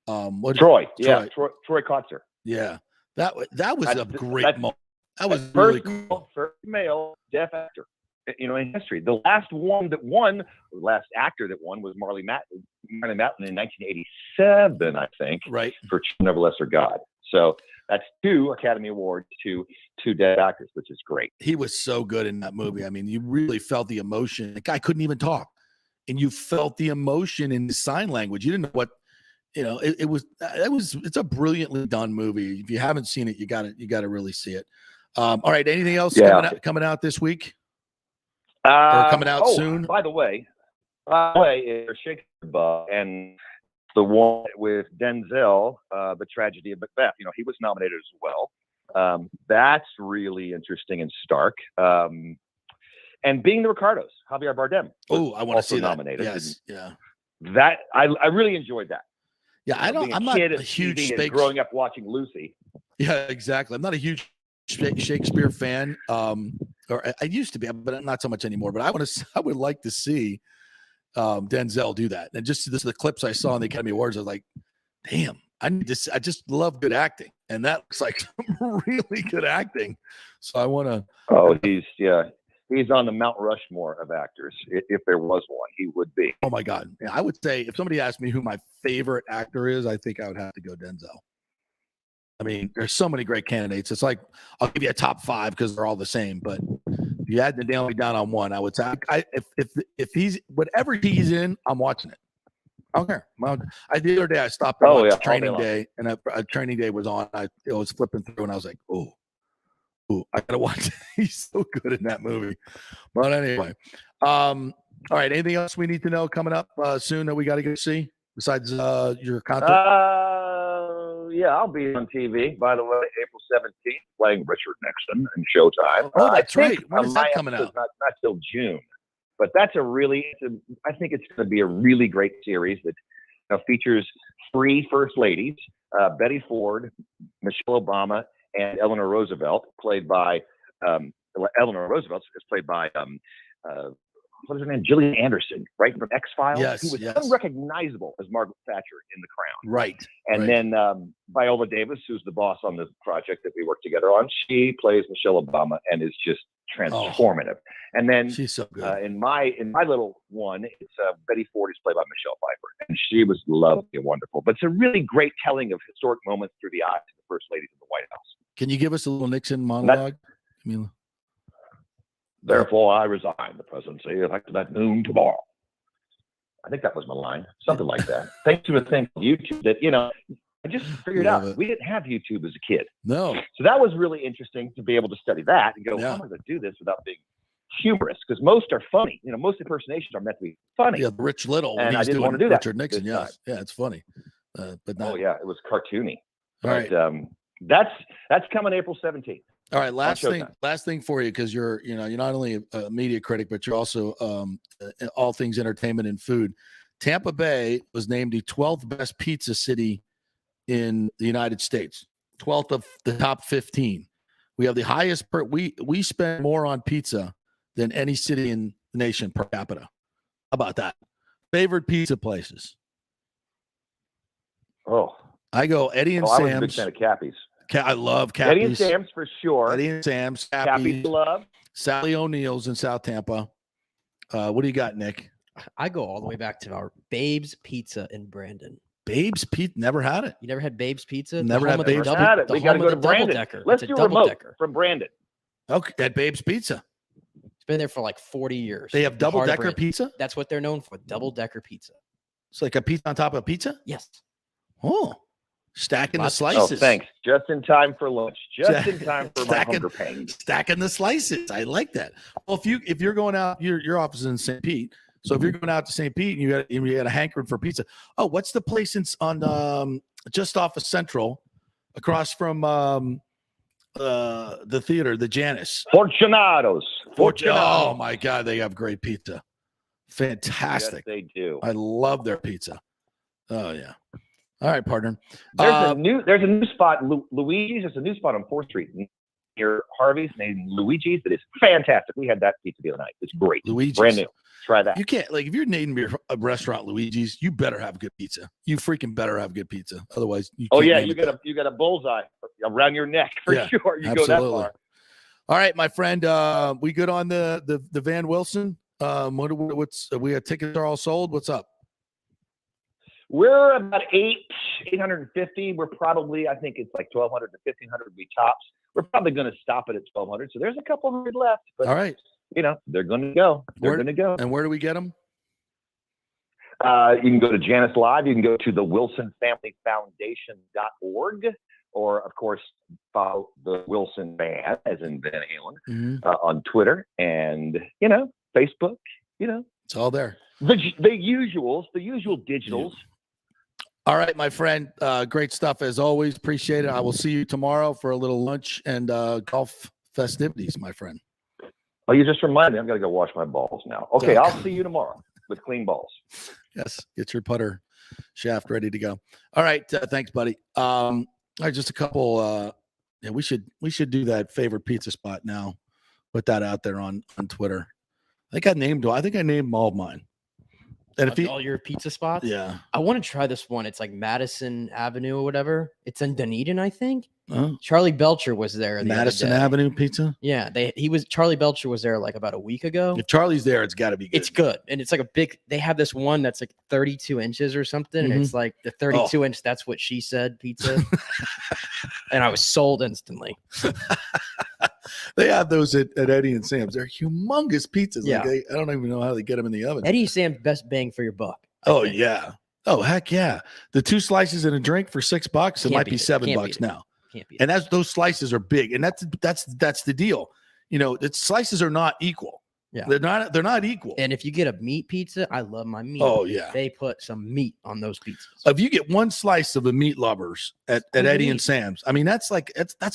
Troy Kotsur. Yeah, that was a great moment. That was really cool. First male deaf actor, in history. The last actor that won was Marley Matlin in 1987, I think. Right. For Never Lesser God. So that's 2 Academy Awards to 2 deaf actors, which is great. He was so good in that movie. I mean, you really felt the emotion. The guy couldn't even talk, and you felt the emotion in his sign language. You didn't know what. It's a brilliantly done movie. If you haven't seen it, you got to really see it. All right. Anything else coming out this week? Or coming out soon? By the way, Shakespeare and the one with Denzel, The Tragedy of Macbeth. He was nominated as well. That's really interesting and stark. And Being the Ricardos, Javier Bardem. Oh, I want to see that. Nominated. Yes, yeah. That I really enjoyed that. Yeah, I'm not a huge growing up watching Lucy. Yeah, exactly. I'm not a huge Shakespeare fan. Or I used to be, but not so much anymore. But I would like to see Denzel do that. And just the clips I saw in the Academy Awards, I was like, damn, I just love good acting. And that looks like some really good acting. So I want to. Oh, he's on the Mount Rushmore of actors. If there was one, he would be. Oh my God. Yeah, I would say if somebody asked me who my favorite actor is, I think I would have to go Denzel. I mean, there's so many great candidates. It's like, I'll give you a top 5 because they're all the same. But if you had to nail me down on one, I would say, if he's whatever he's in, I'm watching it. I don't care. The other day I stopped and watched Training Day, and a Training Day was on. I was flipping through, and I was like, ooh, I gotta watch it. He's so good in that movie. But anyway, all right. Anything else we need to know coming up soon that we got to go see besides your concert? Yeah, I'll be on TV. By the way, April 17th, playing Richard Nixon in Showtime. Oh, that's right. When is that coming out? Not till June, but that's I think it's going to be a really great series that features 3 first ladies: Betty Ford, Michelle Obama, and Eleanor Roosevelt, played by Eleanor Roosevelt is played by what is her name? Gillian Anderson, right, from X-Files, Yes, who was yes. unrecognizable as Margaret Thatcher in The Crown. Right. And then Viola Davis, who's the boss on the project that we work together on, she plays Michelle Obama and is just transformative. And then she's so good. in my little one, it's Betty Ford is played by Michelle Pfeiffer, and she was lovely and wonderful. But it's a really great telling of historic moments through the eyes of the first ladies of the White House. Can you give us a little Nixon monologue, Camila? Therefore, I resign the presidency effective at noon tomorrow. I think that was my line, something like that. Thanks to a thing called YouTube that, I just figured out we didn't have YouTube as a kid. No. So that was really interesting to be able to study that and go, how am I going to do this without being humorous? Because most are funny. Most impersonations are meant to be funny. Yeah, Rich Little. And I didn't want to do that. Richard Nixon, yes. Yeah, it's funny. But not. Oh, yeah, it was cartoony. All right. That's coming April 17th. All right, last thing for you, because you're not only a media critic, but you're also all things entertainment and food. Tampa Bay was named the 12th best pizza city in the United States, 12th of the top 15. We have the highest we spend more on pizza than any city in the nation per capita. How about that? Favorite pizza places? Oh, I go Eddie and Sam's. I was a big fan of Cappy's. I love Cappy's. Eddie and Sam's for sure. Eddie and Sam's. Cappy's love. Sally O'Neill's in South Tampa. What do you got, Nick? I go all the way back to our Babe's Pizza in Brandon. Babe's Pizza? Never had it. You never had Babe's Pizza? Never had Babe's Pizza. Had it. We got to go to Brandon. Let's do a remote from Brandon. Okay, at Babe's Pizza. It's been there for like 40 years. They have double-decker pizza? That's what they're known for, double-decker pizza. It's like a pizza on top of a pizza? Yes. Oh. Stacking the slices. Oh, thanks. Just in time for lunch. Just in time for my hunger pains. Stacking the slices. I like that. Well, if you're going out, your office is in St. Pete. So if you're going out to St. Pete and you got a hankering for pizza. Oh, what's the place on just off of Central, across from the theater, the Janus? Fortunatos. Oh my God, they have great pizza. Fantastic. Yes, they do. I love their pizza. Oh yeah. All right, partner. There's a new spot, Luigi's. There's a new spot on 4th Street near Harvey's named Luigi's that is fantastic. We had that pizza the other night. It's great. Luigi's. Brand new. Try that. You can't, if you're naming your restaurant Luigi's, you better have good pizza. You freaking better have good pizza. Otherwise, you can't you got a bullseye around your neck for sure. You absolutely. go that far. All right, my friend. We good on the Van Wilson? We have tickets are all sold. What's up? We're about 850. We're probably, I think it's like 1,200 to 1,500 would be tops. We're probably going to stop it at 1,200. So there's a couple hundred left. But, all right. They're going to go. They're going to go. And where do we get them? You can go to Janus Live. You can go to the WilsonFamilyFoundation.org. Or, of course, follow the Wilson Band, as in Van Halen, on Twitter and, Facebook. It's all there. The usual digitals. All right, my friend. Great stuff as always. Appreciate it. I will see you tomorrow for a little lunch and golf festivities, my friend. Oh, you just reminded me. I've got to go wash my balls now. Okay, I'll see you tomorrow with clean balls. Yes, get your putter shaft ready to go. All right, thanks, buddy. All right, just a couple. We should do that favorite pizza spot now. Put that out there on Twitter. I think I named all of mine. And if all your pizza spots, yeah, I want to try this one. It's like Madison Avenue or whatever. It's in Dunedin, I think. Oh. Charlie Belcher was there. Madison Avenue Pizza. Yeah, Charlie Belcher was there like about a week ago. If Charlie's there, it's got to be good. It's good, and it's like a big. They have this one that's like 32 inches or something, and it's like the 32 inch. That's what she said pizza, and I was sold instantly. They have those at Eddie and Sam's. They're humongous pizzas. Yeah. Like I don't even know how they get them in the oven. Eddie and Sam's best bang for your buck. Oh yeah. Oh heck yeah. The 2 slices and a drink for $6. It might be $7 now. Can't be. And those slices are big, and that's the deal. The slices are not equal. Yeah, they're not equal. And if you get a meat pizza, I love my meat. Oh yeah, they put some meat on those pizzas. If you get one slice of a meat lovers at Eddie and Sam's, I mean that's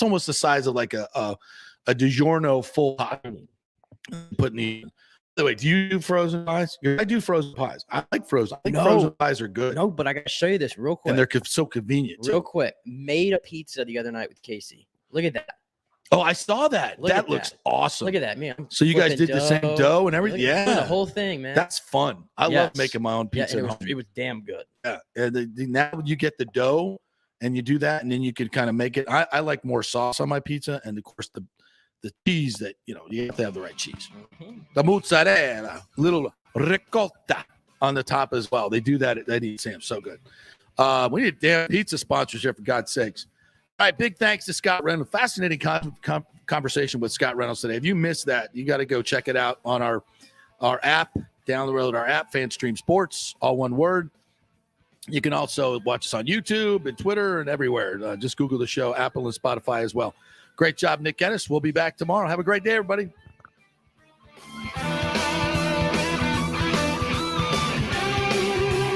almost the size of like a DiGiorno full pie. By the way, do you do frozen pies? I do frozen pies. I like frozen. I think frozen pies are good. No, but I got to show you this real quick. And they're so convenient. Real quick. Made a pizza the other night with Casey. Look at that. Oh, I saw that. Look That at looks that. awesome. Look at that, man. So you guys Flipping did the same dough and everything? Look at Yeah. the whole thing, man. That's fun. I love Yes. making my own pizza and at home. it was damn good. Yeah. And now you get the dough and you do that, and then you can kind of make it. I like more sauce on my pizza, and of course the cheese that you have to have the right cheese. Mm-hmm. The mozzarella, little ricotta on the top as well. They do that at Eddie Sam's. So good. We need a damn pizza sponsorship for God's sakes. All right, big thanks to Scott Reynolds. Fascinating conversation with Scott Reynolds today. If you missed that, you got to go check it out on our app down the road. Our app, FanStream Sports, all one word. You can also watch us on YouTube and Twitter and everywhere. Just Google the show, Apple and Spotify as well. Great job, Nick Ennis. We'll be back tomorrow. Have a great day, everybody.